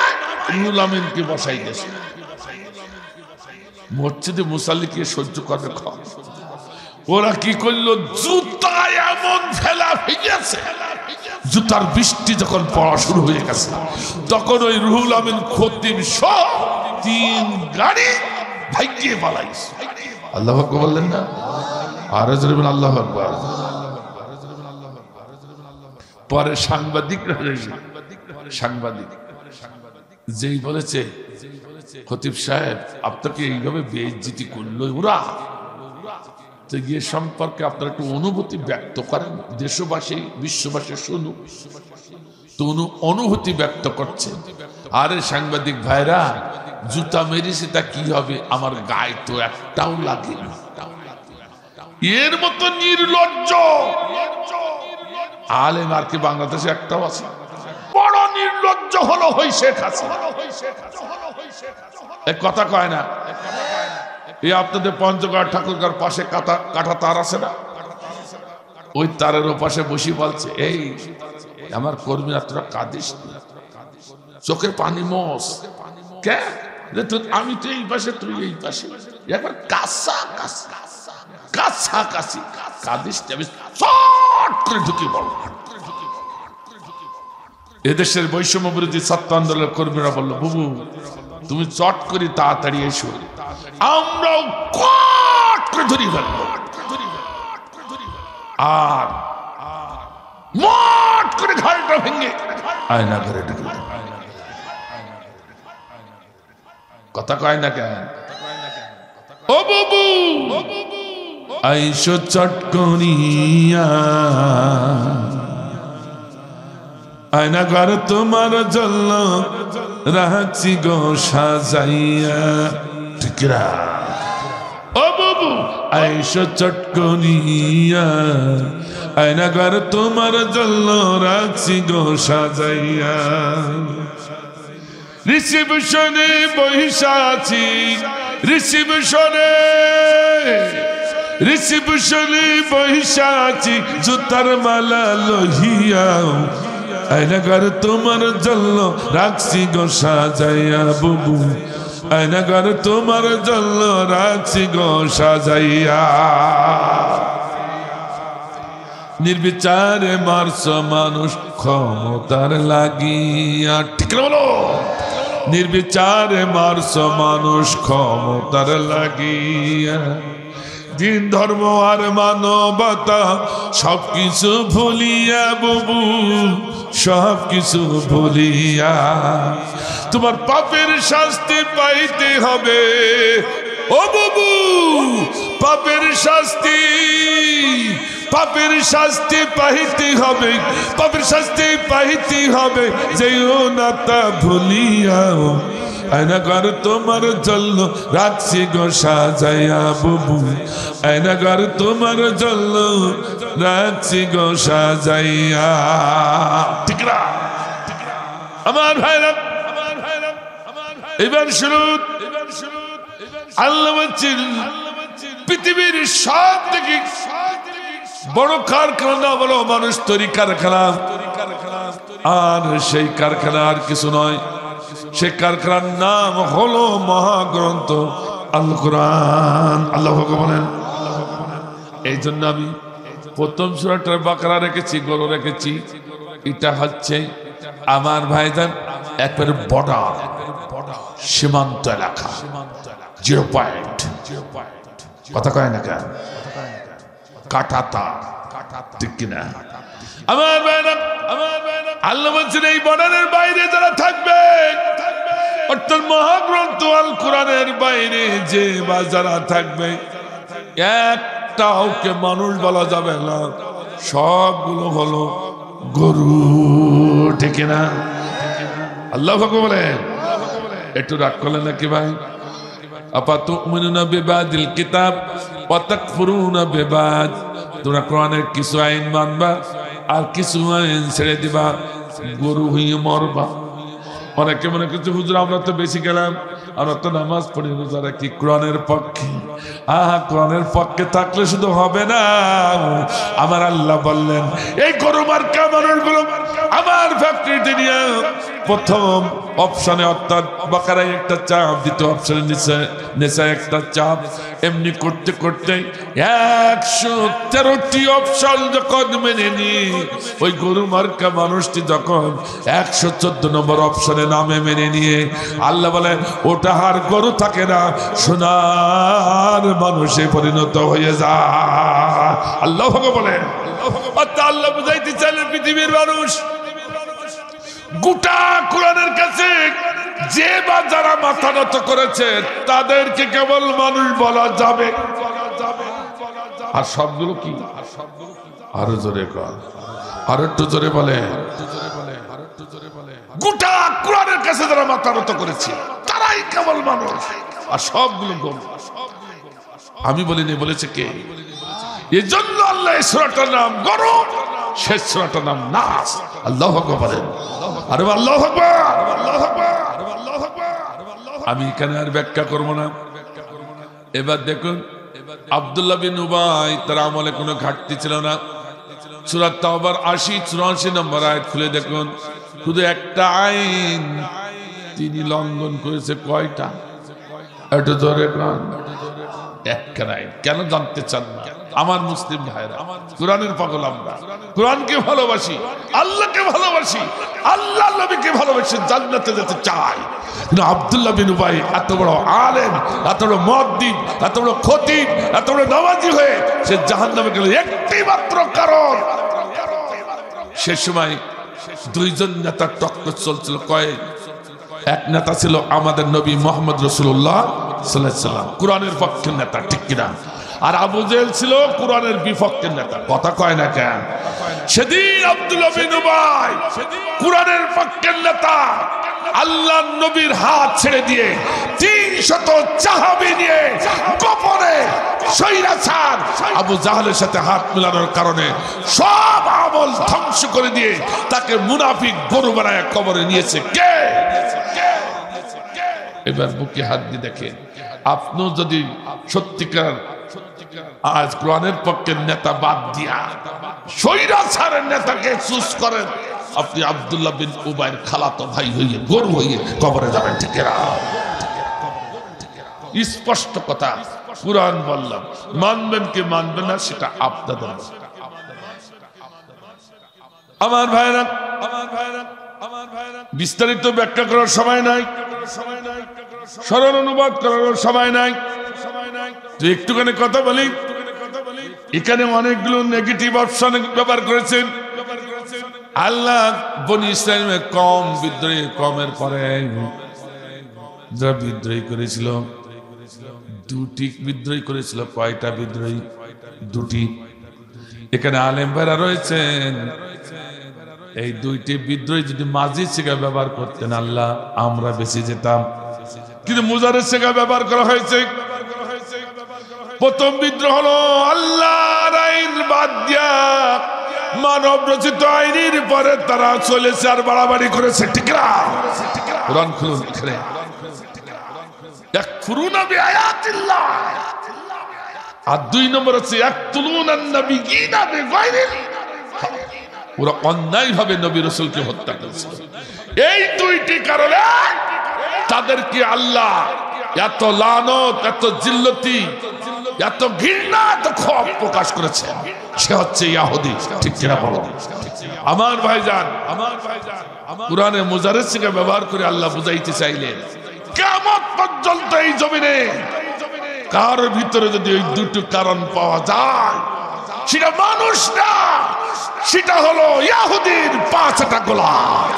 রুহুল আমিনকে বসাই দিয়েছে। মসজিদে মুসাল্লিকে সহ্য করবে? ওরা কি করলো? জুতা এমন ফেলা ফেলেছে, জুতার বৃষ্টি যখন পড়া শুরু হয়ে গেছে তখন ওই রুহুল আমিন খতিব সহ 3 গাড়ি ভাইকে পালাইছে। আল্লাহু আকবার বললেন না? আর জোরে আল্লাহু আকবার। পরে সাংবাদিক যেই বলেছে, খতিব সাহেব আপনাকে এইভাবে বেইজ্জতি করলো ওরা, তো গিয়ে সম্পর্কে আপনারা একটু অনুভূতি ব্যক্ত করেন, দেশবাসী বিশ্ববাসী শুনুক। তো অনুভূতি ব্যক্ত করছে। আরে সাংবাদিক ভাইরা, জুতা মেরেছে তা কি হবে, আমার গায়ে তো একটাও লাগে না। এর মতো নির্লজ্জ আলেম আর কি বাংলাদেশে একটাও আছে? বড় নির্লজ্জ হলো হই শেখ হাসিনা। এক কথা কয় না, এই আপনাদের পঞ্চগড় ঠাকুরগাঁর পাশে কাটা তার আছে না, ওই তারের ওপাশে বসে বলছে, এই আমার কর্মীরা তোরা কাঁদিস, চোখের পানি মোস কে, আমি তো এই পাশে তুই এই পাশে, একবার কাঁচা কাছি কাঁদিস, আমি চট করে ঢুকি বল। এদেশের বৈষম্য বিরোধী ছাত্র আন্দোলনের কর্মীরা বললো, বুবু তুমি চট করে তাড়াতাড়ি এসো, আমরাও কট করে ধরি ফেলবো, আর মট করে ঘাড়টা ভেঙে আয়না ঘরে ঢুকে। কথা কয় না কেন? ও বাবু আইসো চট করিয়া, আয়না ঘর তোমার জন্য রাখছি গো সাজাইয়া। ঠিক না? ও বাবু আইসো চট করিয়া, আয়না ঘর তোমার জন্য রাখছি গো সাজাইয়া। রিসিপশনে বহিষা আছি, রিসিপশনে বহিষা আছি, জুতার মালা লহিয়া, আয়না ঘর তোমার জন্য রাখছি গো সাজাইয়া। বুবু আয়না ঘর তোমার জন্য রাখছি গো সাজাইয়া। নির্বিচারে মারছ মানুষ ক্ষমতার লাগিয়া। ঠিক না বলো? নির্বিচারে মারছ মানুষ ক্ষমতার লাগিয়া। দিন ধর্ম আর মানবতা সবকিছু ভুলিয়া, বুবু সবকিছু ভুলিয়া, তোমার পাপের শাস্তি পাইতে হবে। ও বুবু পাপের শাস্তি পাইতে হবে, পাপের শাস্তি পাইতে হবে, যেও না তা ভুলিয়া। আয়না ঘর তোমার জন্য রাখছি গো সাজাইয়া। বুবু আয়না ঘর তোমার জন্য রাখছি গো সাজাইয়া। ঠিক না? আমার ভাইরা, এবার শুরু। আল্লাহ বলছেন পৃথিবীর সব থেকে বড় কারখানা বলো মানুষ তৈরি কারখানা, আর সেই কারখানা আর কিছু নয়, সেই কারখানার নাম হলো মহাগ্রন্থ আল কোরআন। আল্লাহ বলেন, এই জন্য আমি প্রথম সূরাটার বাকারা রেখেছি, গরু রেখেছি। এটা হচ্ছে আমার ভাইজান একবারে বর্ডার, সীমান্ত এলাকা, 0 পয়েন্ট। কথা কয় না কেন? কাটাতা, ঠিক কিনা? আমার ভাইরা, আল্লাহ বলছেন এই বর্ডারের বাইরে যারা থাকবে, অর্থাৎ মহাগ্রন্থ আল কোরআনের বাইরে যে বা যারা থাকবে, একটাওকে মানুষ বলা যাবে না, সবগুলো হলো গরু। ঠিক না? আল্লাহ বলেন, একটু রাগ করলেন নাকি ভাই? আপাতুমিনুনা বিবাদিল কিতাব ওয়া তাকফুরুনা বিবাদ, তোমরা কোরআনের কিছু আইন মানবা আর কিছু আইন ছেড়ে দিবা, গরু হয়ে মরবা। অনেকে মনে করছে হুজুর আমরা তো বেশি গেলাম, আমরা তো নামাজ পড়ি, রোজা রাখি, কোরআনের পক্ষে। কোরআনের পক্ষে থাকলে শুধু হবে না, আমার আল্লাহ বললেন এই গরু মার্কা মানুষগুলো আমার ফ্যাক্টরিতে নিয়ে প্রথম অপশনে, অর্থাৎ বাকারায় একটা চাপ, দ্বিতীয় অপশনের নিচে একটা চাপ, এমনি করতে করতে 113টি অপশন যখন মেনে নিয়ে ওই গরু মার্কা মানুষটি যখন 114 নম্বর অপশনে নামে মেনে নিয়ে, আল্লাহ বলে ওটা আর গরু থাকে না, সোনার মানুষে পরিণত হয়ে যায়। আল্লাহ বলেন, আল্লাহ বুঝাইতে চাইলেন পৃথিবীর মানুষ গোটা কোরআনের কাছে যে বা যারা মাথা নত করেছে তাদেরকে কেবল মানুষ বলা যাবে। আর সবগুলো কি? আরো জোরে কর, আরো একটু জোরে বলে। গোটা কোরআনের কাছে যারা মাথা নত করেছে তারাই কেবল মানুষ, আর সবগুলো গম। আমি বলিনি, বলেছে কে? এই জন্য আল্লাহ এই সূরাটার নাম গরম, শেষ সূরাটার নাম নাস। আল্লাহু আকবার বলেন, আরে আল্লাহু আকবার, আল্লাহু আকবার, আল্লাহু আকবার। আমি এখানে আর ব্যাখ্যা করব না। এবার দেখুন, আব্দুল্লাহ বিন উবাই, তার আমলে কোনো ঘাটতি ছিল না। সূরা তাওবার ৮০-৮৪ নম্বর আয়াত খুলে দেখুন, শুধু একটা আইন তিনি লঙ্ঘন করেছে। কয়টা? একটু ধরে একটা আইন। কেন জানতে চান না আমার মুসলিম ভাইরা? কোরআনের পাগল আমরা, কোরআনকে ভালোবাসি, আল্লাহকে ভালোবাসি, আল্লাহ নবীকে ভালোবাসি, জান্নাতে যেতে চাই। কিন্তু আব্দুল্লাহ বিন উবাই এত বড় আলেম, এত বড় মুয়াদ্দিন, এত বড় খতিব, এত বড় নামাজি হয়ে সে জাহান্নামে গেল একটি মাত্র কারণ, সে সময় দুইজন নেতার টক্কর চলছিল। এক নেতা ছিল আমাদের নবী মুহাম্মদ রাসূলুল্লাহ সাল্লাল্লাহু আলাইহি সাল্লাম, কোরআনের পক্ষের নেতা, ঠিক কিনা? আর আবু জেহেল ছিল কোরআনের বিপক্ষের নেতা। কথা কয় না কেন? সেদিন আব্দুল্লাহ বিন উবাই কোরআনের পক্ষের নেতা আল্লাহর নবীর হাত ছেড়ে দিয়ে ৩০০ সাহাবী নিয়ে গোপনে সৈরাচার আবু জাহলের সাথে হাত মিলানোর কারণে সব আমল ধ্বংস করে দিয়ে তাকে মুনাফিক গরু বানায় কবরে নিয়েছে কে? এবার বুকে হাত দিয়ে দেখেন, আপনিও যদি সত্যিকার আজ কোরআনের পক্ষের নেতা বাদ দিয়া সৈরাচারের নেতাকে চুজ করেন, আপনি আব্দুল্লাহ বিন উবাইর খালাতো ভাই হইয়ে গরু হইয়ে কবরে যাবেন, ঠিক না? স্পষ্ট কথা, কোরআন বললাম, মানবেন কি মানবেন না সেটা আপনাদের। আমার ভাইরা, আমার ভাইরা, আমার ভাইরা, বিস্তারিত ব্যাখ্যা করার সময় নাই, সরল অনুবাদ করার সময় নাই, তো একটুখানি কথা বলি। এখানে অনেকগুলো নেগেটিভ অপশন ব্যবহার করেছেন। আল্লাহ বনি ইসরাইলের কম বিদ্রোহী, কমের পরে যারা বিদ্রোহী করেছিল, দুটি বিদ্রোহী করেছিল। কয়টা বিদ্রোহী? দুটি। এখানে আলেম ভাইরা রয়েছেন, এই দুইটি বিদ্রোহী যদি মাঝি শিখা ব্যবহার করতেন আল্লাহ, আমরা বেঁচে যেতাম। কিন্তু মুজারের শিখা ব্যবহার করা হয়েছে। প্রথম বিদ্রোহ হলো আল্লাহর আইন বাদ দিয়া মানব রচিত আইনের পরে তারা চলেছে আর বাড়াবাড়ি করেছে, ঠিক না? কোরআন খুলুন, এখানে ইয়াকফুরুনা বিআয়াতিল্লাহ। আর ২ নম্বর হচ্ছে ইয়াকতুলুনান নাবিয়্যিনা বিগাইরিল হক। ওরা অন্যায়ভাবে নবী রাসূলকে হত্যা করেছে। এই দুইটি কারণে তাদেরকে আল্লাহ এত লানত, এত জিল্লতি, এত ঘৃণা, এত ক্ষোভ প্রকাশ করেছেন। সে হচ্ছে ইহুদি, ঠিক কিনা বলো? আমার ভাইজান, আমার ভাইজান, কোরআনে মুজারের শিখা ব্যবহার করে আল্লাহ বুঝাইতে চাইলেন কিয়ামত পর্যন্ত এই জমিনে কার ভিতরে যদি ওই দুটো কারণ পাওয়া যায়, সেটা মানুষ না, সেটা হলো ইহুদির ৫টা গোলাম।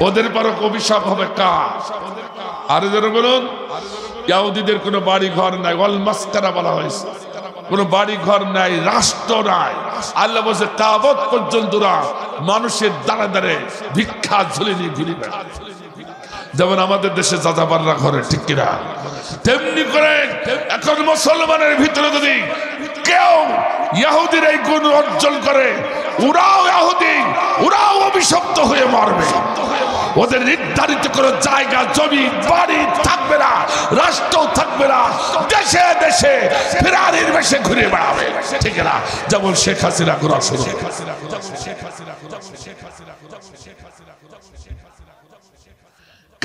ওদের পর অভিশাপ হবে কার? আর যারা বলুন, ইহুদিদের কোনো বাড়ি ঘর নাই, ওয়াল মাসকানা বলা হয়েছে, কোনো বাড়ি ঘর নাই, রাষ্ট্র নাই। আল্লাহ বলছে কিয়ামত পর্যন্ত মানুষের দ্বারে দ্বারে ভিক্ষা ঝুলি নিয়ে ঘুরে বেড়ায়। যেমন আমাদের দেশে যাযাবাররা ঘরে, ঠিক কিনা? তেমনি করে এখন মুসলমানের ভিতরে যদি কেউ ইহুদির এই গুণ অর্জন করে, ওরাও ইহুদি, ওরাও অভিশপ্ত হয়ে মরবে। ওদের নির্ধারিত কোনো জায়গা, জমি, বাড়ি থাকবে না, রাষ্ট্র থাকবে না, দেশে দেশে ফেরারির বেশে ঘুরে বেড়াবে, ঠিক না? যেমন শেখ হাসিনা করা শুরু।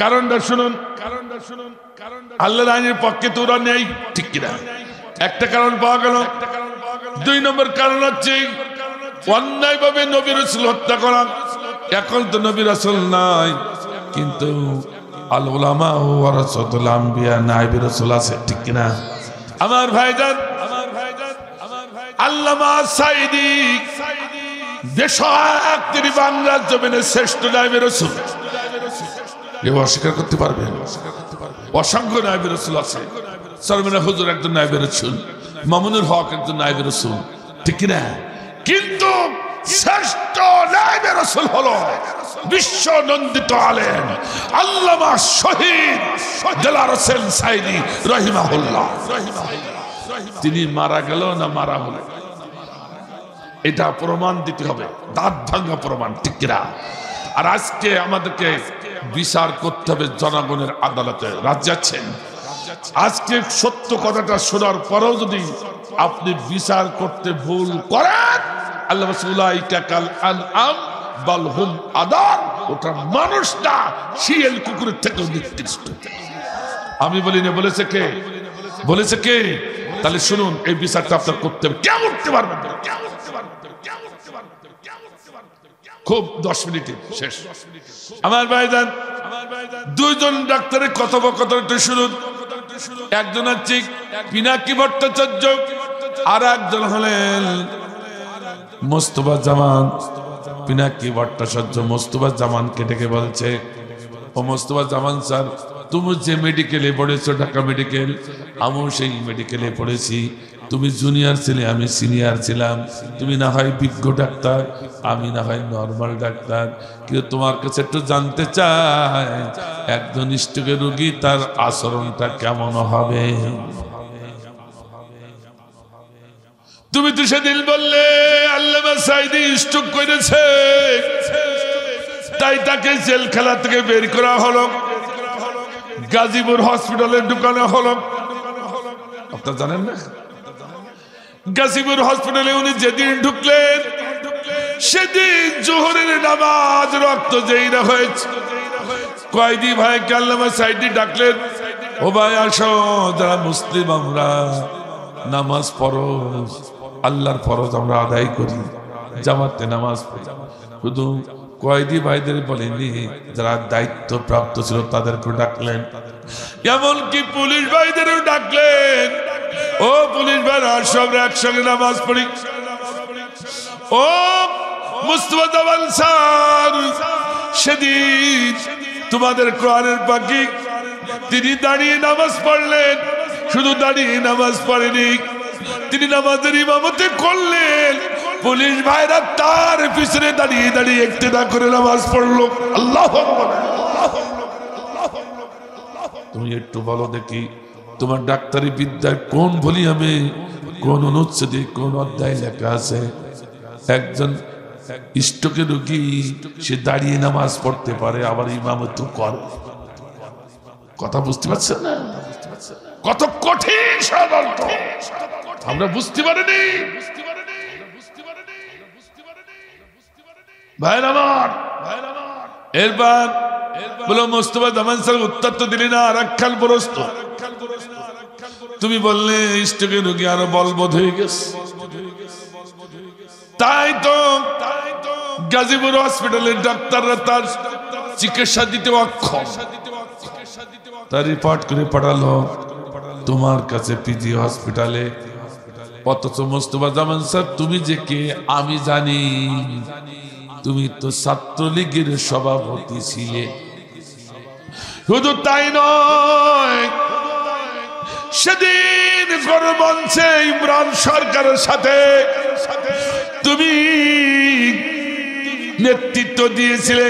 কারণটা শুনুন, কারণটা শুনুন। আল্লাহর আইনের পক্ষে তো ওরা নেই, ঠিক কিনা? একটা কারণ পাওয়া গেল। ২ নম্বর কারণ হচ্ছে অন্যায়ভাবে নবী রাসূল হত্যা করা। এখন তো নবী রাসূল নাই, কিন্তু আল উলামা ওয়ারাসাতুল আম্বিয়া, নায়েব রাসূল আছে, ঠিক কিনা? আমার ভাইজান, আমার ভাইজান, আমার ভাই আল্লামা সাইদি দেশাক, তিনি বাংলার জমিনে শ্রেষ্ঠ নায়েব রাসূল। কেউ অস্বীকার করতে পারবে? অসংখ্য নায়েব রাসূল আছে। সরমিনা হুজুর একজন নায়েব রাসূল, মামুনুল হক একজন নায়েব রাসূল, ঠিক কিনা? কিন্তু শ্রেষ্ঠ নায়েব রাসূল হলো বিশ্ব নন্দিত আলেম আল্লামা শহীদ দেলার হোসেন সাইদি রহিমাহুল্লাহ। তিনি মারা গেল না মারা হলো, এটা প্রমাণ দিতে হবে, দাঁত ভাঙা প্রমাণ, ঠিক কিনা? আর আজকে আমাদেরকে বিচার করতে হবে জনগণের আদালতে। রাজি আছেন? আজকে সত্য কথাটা শোনার পরেও যদি আপনি বিচার করতে ভুল করেন, আল্লাহ উলাইকা কাল আনআম বাল হুম আদাল, ওটা মানুষ না, শিয়াল কুকুরের থেকেও নিকৃষ্ট। আমি বলি না, বলেছে কে? বলেছে কে? তাহলে শুনুন, এই বিচারটা আপনার করতে হবে। কেমন করতে পারবেন? খুব 10 মিনিটে শেষ। আমার ভাইজান, দুইজন ডাক্তারের কথোপকথন একটু শুনুন। একজন হচ্ছে পিনাকি ভট্টাচার্য, আর একজন হলেন মোস্তফা জামান। পিনাকি ভট্টাচার্য মোস্তফা জামানকে ডেকে বলছে, ও মোস্তফা জামান স্যার, তুমি যে মেডিকেলে পড়েছো, ঢাকা মেডিকেল, আমিও সেই মেডিকেলে পড়েছি। তুমি জুনিয়র ছিলে, আমি সিনিয়র ছিলাম। তুমি না হয় বিজ্ঞ ডাক্তার, আমি না হয় নর্মাল ডাক্তার, কিন্তু তোমার কাছে একটু জানতে চাই, একজন স্ট্রোকের রোগী তার আচরণটা কেমন হবে? তুমি তো সেদিন বললে আল্লামা সাইদি স্ট্রোক করেছে, তাই তাকে জেলখানা থেকে বের করা হলো, গাজীপুর হসপিটালে ঢুকানো হলো। আপনারা জানেন না? গাজীপুর হসপিটালে উনি যেদিন ঢুকলেন, সেদিন জোহরের নামাজ রক্ত যেই না হয়েছে, কয়েদি ভাইকে আল্লামা সাইদি ডাকলেন, ও ভাই আসো, যারা মুসলিম আমরা নামাজ পড়ো, আল্লাহর ফরজ আমরা আদায় করি, জামাতে নামাজ পড়ি। শুধু কয়েদি ভাইদের বলেনি, যারা দায়িত্ব প্রাপ্ত ছিল তাদেরকে ডাকলেন, এমনকি পুলিশ ভাইদেরও ডাকলেন, ও পুলিশ ভাইরা সব একসঙ্গে নামাজ পড়ি। ও মুস্তফা জামান স্যার, সেদিন তোমাদের কোরআনের পাখি তিনি দাঁড়িয়ে নামাজ পড়লেন, শুধু দাঁড়িয়ে নামাজ পড়েনি, তিনি নামাজের ইমামতি করলেন, পুলিশ ভাইরা তার পিছনে দাঁড়িয়ে দাঁড়িয়ে ইক্তেদা করে নামাজ পড়লো। আল্লাহু আকবার। তুমি একটু বলো দেখি, তোমার ডাক্তারি বিদ্যায় কোন ভলিউমে, কোন অনুচ্ছেদে, কোন অধ্যায় লেখা আছে একজন স্ট্রোকের রোগী সে দাঁড়িয়ে নামাজ পড়তে পারে, আবার ইমামত করে? কথা বুঝতে পারছেন না? কত কঠিন সিদ্ধান্ত আমরা বুঝতে পারিনি। ভাইরা আমার, এরপর বলো মোস্তফা জামান স্যার উত্তর তো দিলি না, আর একখান প্রশ্ন। তুমি বললে স্ট্রোকের রোগী আরো বলবৎ হয়ে গেছে, তাই তো গাজীপুর হসপিটালের ডাক্তাররা তার চিকিৎসা দিতে অক্ষম, তার রিপোর্ট করে পাঠালো তোমার কাছে পিজি হসপিটালে। অথচ মোস্তফা জামান স্যার, তুমি যে কে আমি জানি, তুমি তো ছাত্রলীগের সভাপতি ছিলে। শুধু তাই নয়, সেদিন গণমঞ্চে ইমরান সরকারের সাথে তুমি নেতৃত্ব দিয়েছিলে,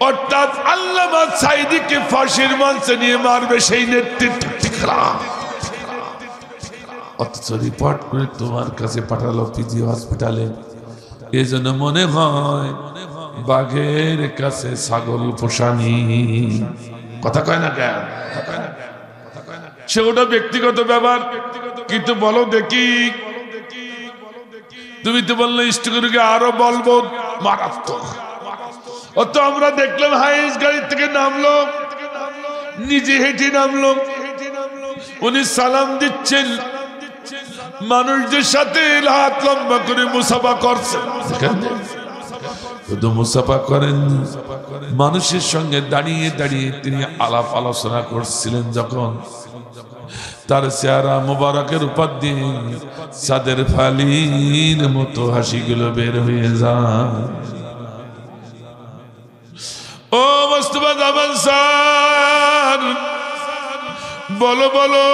অর্থাৎ আল্লামা সাইদিকে ফাঁসির মঞ্চে নিয়ে মারবে, সেই নেতৃত্ব ঠিক না। অথচ রিপোর্ট করে তোমার কাছে পাঠালো পিজি হসপিটালে। এই জন্য মনে হয় বাঘের কাছে ছাগল পোষানি। কথা কয় না কেন? সে ওটা ব্যক্তিগত ব্যাপার, কিন্তু বলো দেখি, তুমি তো বললে স্ট্রোকের আরো বলবো মারাত্মক। অত আমরা দেখলাম হাইস গাড়ি থেকে নামলো, নিজে হেঁটে নামলো, উনি সালাম দিচ্ছেন, মানুষদের সাথে হাত লম্বা করে মুসাফা করছেন। শুধু মুসাফা করেন, মানুষের সঙ্গে দাঁড়িয়ে দাঁড়িয়ে তিনি আলাপ আলোচনা করছিলেন। যখন তার চেহারা মোবারকের উপর দিয়ে চাঁদের ফালির মতো হাসিগুলো বের হয়ে যায়। ও মোস্তফা জামান স্যার, বলো বলো,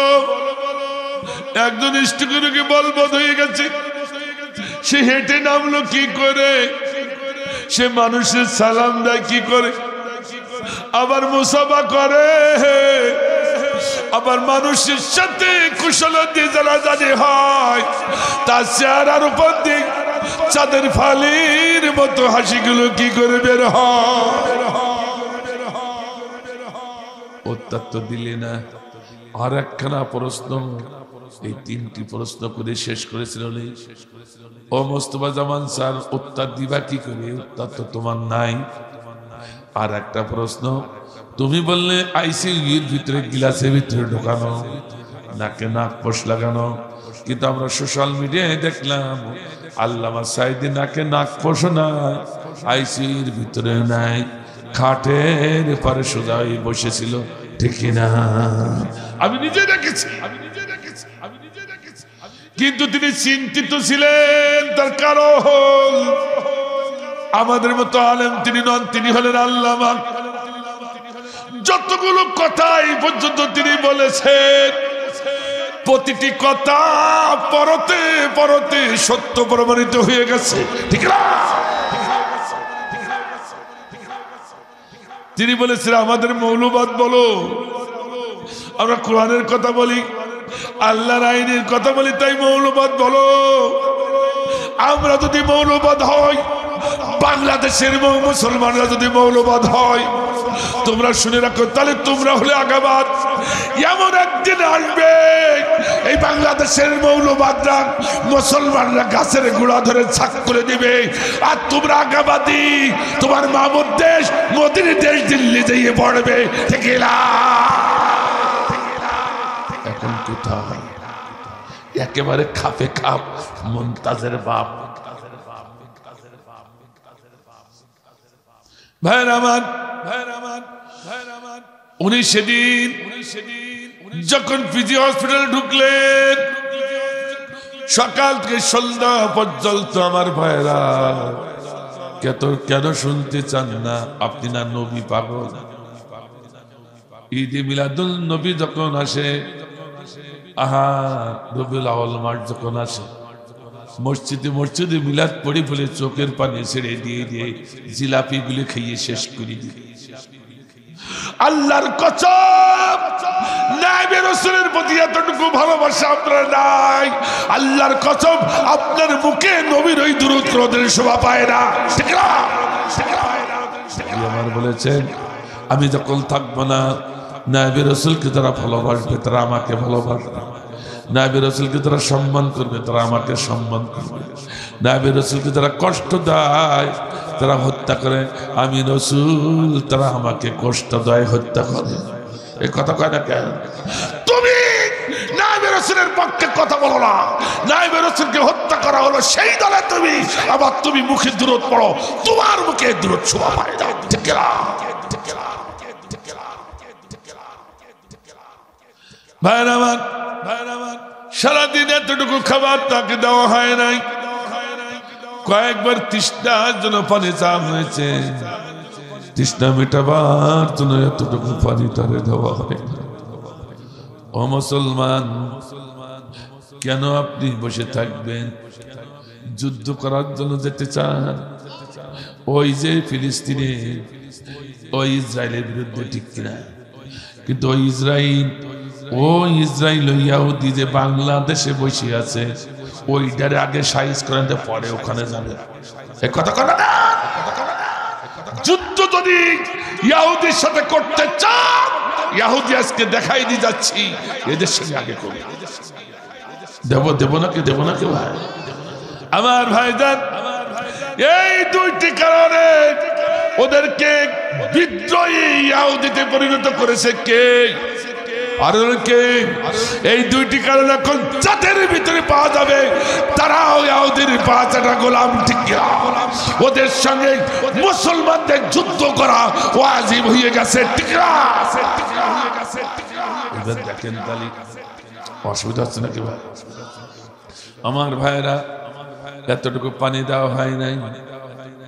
একজন স্ট্রোকের রোগী বলবৎ হয়ে গেছে, সে হেঁটে নামলো কি করে? সে মানুষের সালাম দেয় কি করে, আবার মুসাফা করে, আবার মানুষের সাথে কুশলতি জানাজানি হয়, তার চেহারার উপর দিক চাঁদের ফালির মতো হাসিগুলো কি করে বের হয়। উত্তর তো দিলে না। আর একখানা প্রশ্ন, এই তিনটি প্রশ্ন করে শেষ করেছিল। ও মোস্তফা জামান স্যার, উত্তর দিবা কি করে? উত্তর তো তোমার নাই। আর একটা প্রশ্ন, তুমি বললে আইসিইউর ভিতরে গ্লাসের ভিতরে ঢোকানো, নাকে নাক পোষ লাগানো, কিন্তু আমরা সোশ্যাল মিডিয়ায় দেখলাম আল্লামা সাইদি নাকে নাক পোষ নাই, আইসিইউর ভিতরে নাই, খাটের পরে সোজাই বসেছিল, ঠিক না? আমি নিজে দেখেছি। কিন্তু তিনি চিন্তিত ছিলেন, তার কারণ আমাদের মতো আলেম তিনি নন, তিনি হলেন আল্লামা। যতগুলো কথা এই পর্যন্ত তিনি বলেছেন, প্রতিটি কথা পরতে পরতে সত্য প্রমাণিত হয়ে গেছে, ঠিক না? তিনি বলেছেন আমাদের মৌলবাদ বলো, আমরা কোরআনের কথা বলি, আল্লাহর আইনের কথা বলি, তাই মৌলবাদ বলো। আমরা যদি মৌলবাদ হয়, বাংলাদেশের মুসলমানরা যদি মৌলবাদ হয়, তোমরা শুনে রাখো, তাহলে তোমরা হলে আগাবাদ। এমন একদিন আসবে এই বাংলাদেশের মৌলবাদরা মুসলমানরা গাছের গোড়া ধরে ছাক করে দিবে, আর তোমরা আগাবাদী, তোমার মামুর দেশ মোদির দেশ দিল্লি যেয়ে পড়বে, ঠিক না? এখন কোথায়? একেবারে খাপে খাপ মুমতাজের বাপ। উনি সেদিন যখন পিজি হসপিটালে ঢুকলেন, সকাল থেকে সন্ধ্যা পর্যন্ত আমার ভাইরা কেন শুনতে চান না আপনি না নবী পাগল? ঈদে মিলাদুল নবী যখন আসে, আহা রবিউল আউয়াল মাস যখন আসে, মসজিদে মিলাদ পড়ি বলে চোখের পানি ছেড়ে দিয়ে দিয়ে জিলাপি গুলি খাইয়ে শেষ করে দিয়ে, আল্লাহর কসম নবী রাসূলের প্রতি এতটুকু ভালোবাসা আপনার নাই। আল্লাহর কসম আপনার মুখে নবীর ওই দুরূদ ক্রোধের শোভা পায় না, ঠিক না? আমার বলেছেন আমি যখন থাকবো না, নবী রাসূলকে যারা ভালোবাসবে তারা আমাকে ভালোবাসবে, নবী রাসূলকে যারা সম্মান করবে তারা আমাকে সম্মান করবে, নবী রাসূলকে যারা কষ্ট দেয় তারা হত্যা করে, আমি রাসূল তারা আমাকে কষ্ট দেয়, হত্যা করে। এই কথা কয় না কেন? তুমি নবী রাসূলের পক্ষে কথা বলো না, নবী রাসূলকে হত্যা করা হলো সেই দলে তুমি, আবার তুমি মুখে দুরূদ পড়ো, তোমার মুখে দুরূদ শোভা পায় না, ঠিক না? ভাইরামান সারাদিন এতটুকু খাবার তাকে দেওয়া হয় নাই, কয়েকবার তৃষ্ণার জন্য পানি চাওয়া হয়েছে, তৃষ্ণা মেটাবার জন্য এতটুকু পানি তাকে দেওয়া হয়। ও মুসলমান, কেন আপনি বসে থাকবেন? যুদ্ধ করার জন্য যেতে চান? ওই যে ফিলিস্তিনে ওই ইসরায়েলের বিরুদ্ধে, ঠিক কিনা? কিন্তু ওই ইসরায়েল ইহুদি যে বাংলাদেশে বসে আছে, ওইটারে আগে সাইজ করেন, পরে ওখানে যাবে। এই কথা কথা না। যুদ্ধ যদি ইহুদির সাথে করতে চান, ইহুদি আজকে দেখাই দিয়ে যাচ্ছি, এদের সঙ্গে আগে করবে। দেব নাকি ভাই? আমার ভাইজান, এই দুইটি কারণে ওদেরকে বিদ্রোহী ইহুদিতে পরিণত করেছে কে? আর কে? এই দুইটি কারণ এখন যাদের ভিতরে পাওয়া যাবে, তারাও ইহুদির পাঁচটা গোলাম, ঠিক না? ওদের সঙ্গে মুসলমানদের যুদ্ধ করা ওয়াজিব হয়ে গেছে, ঠিক না? দেখেন তাহলে অসুবিধা হচ্ছে নাকি ভাই? আমার ভাইরা, এতটুকু পানি দেওয়া হয় নাই,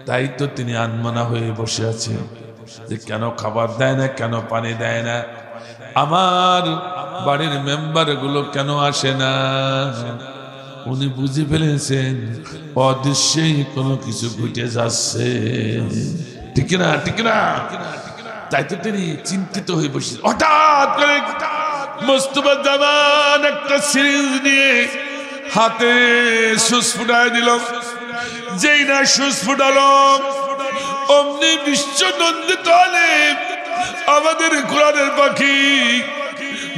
তাই তো তিনি আনমনা হয়ে বসে আছে যে কেন খাবার দেয় না, কেন পানি দেয় না, আমার বাড়ির মেম্বার গুলো কেন আসে না? উনি বুঝে ফেলেছেন অদৃশ্যেই কোনো কিছু ঘটে যাচ্ছে। ঠিক না ঠিক না? তাই তো তিনি চিন্তিত হয়ে বসে। হঠাৎ করে মোস্তফা জামান একটা সিরিজ নিয়ে হাতে সুচ ফুটায় দিল। যেই না সুচ ফুটালো অমনি বিশ্ব নন্দিত আলেম আমাদের কোরআনের পাখি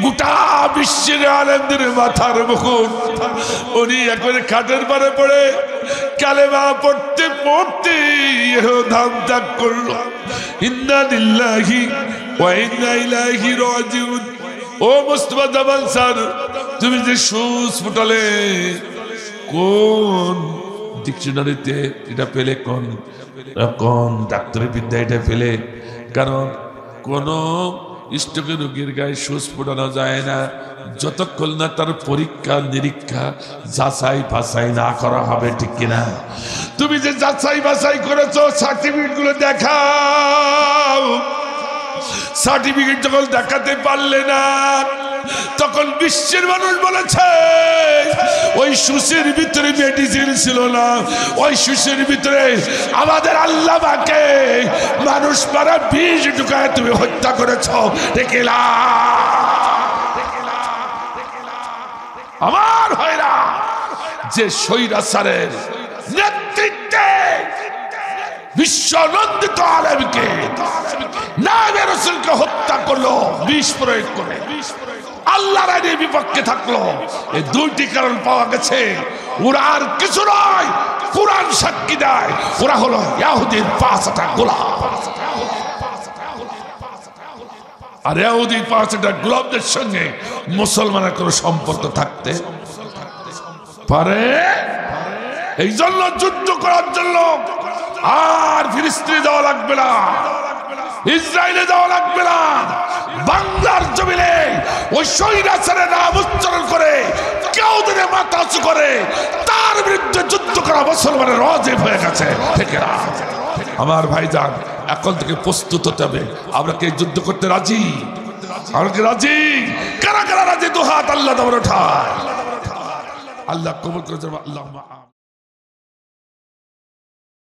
গোটা বিশ্বের আলেমদের মাথার মুকুট উনি একবারে খাটের পারে পড়ে কালেমা পড়তে পড়তে ধাম ত্যাগ করলো। ইন্না লিল্লাহি ওয়া ইন্না ইলাইহি রাজিউন। ও মোস্তফা জামান স্যার, তুমি যে সুচ ফুটালে কোন ডিকশনারিতে এটা পেলে, কোন কোন ডাক্তারি বিদ্যা এটা পেলে? কারণ কোন স্ট্রোকের রোগীর গায়ে সুচ ফোটানো যায় না যতক্ষণ না তার পরীক্ষা নিরীক্ষা যাচাই বাছাই না করা হবে। ঠিক কিনা? তুমি যে যাচাই বাছাই করেছো সার্টিফিকেট গুলো দেখাও। সার্টিফিকেট যখন দেখাতে পারলে না তখন বিশ্বের মানুষ বলেছে ওই সুচের ভিতরে মেডিসিন ছিল না, ওই সুচের ভিতরে আমাদের আল্লাহকে মানুষ মারা বিষ ঢুকায় তুমি হত্যা করেছ। দেখিলা আমার ভাইরা, যে স্বৈরাচারের নেতৃত্বে বিশ্বনন্দিত আলেমকে নামে রাসূলকে হত্যা করলো বিষ প্রয়োগ করে, আল্লাহর আইনের বিপক্ষে থাকলো, এই দুইটি কারণ পাওয়া গেছে। ওরা আর কিছু নয়, কুরআন সাক্ষী দেয় ওরা হলো ইহুদির পাঁচটা গোলাম। আর ইহুদির পাঁচটা গোলামদের সঙ্গে মুসলমানের কোনো সম্পর্ক থাকতে পারে? এই জন্য যুদ্ধ করার জন্য আর ফিলিস্তিনে যাওয়া লাগবে না, ইসরায়েলে যাওয়া লাগবে না, বাংলার জমিনে ওই স্বৈরাচারের নাম উচ্চারণ করে কেউ যদি মাথা উঁচু করে তার বিরুদ্ধে যুদ্ধ করা মুসলমানের ওয়াজিব হয়ে গেছে। ঠিক না? আমার ভাইজান, এখন থেকে প্রস্তুত হতে হবে। আমরা কি যুদ্ধ করতে রাজি? আমরা কি রাজি? কারা কারা রাজি? দু হাত আল্লাহ ওঠায়। আল্লাহ কবুল করে। আল্লাহ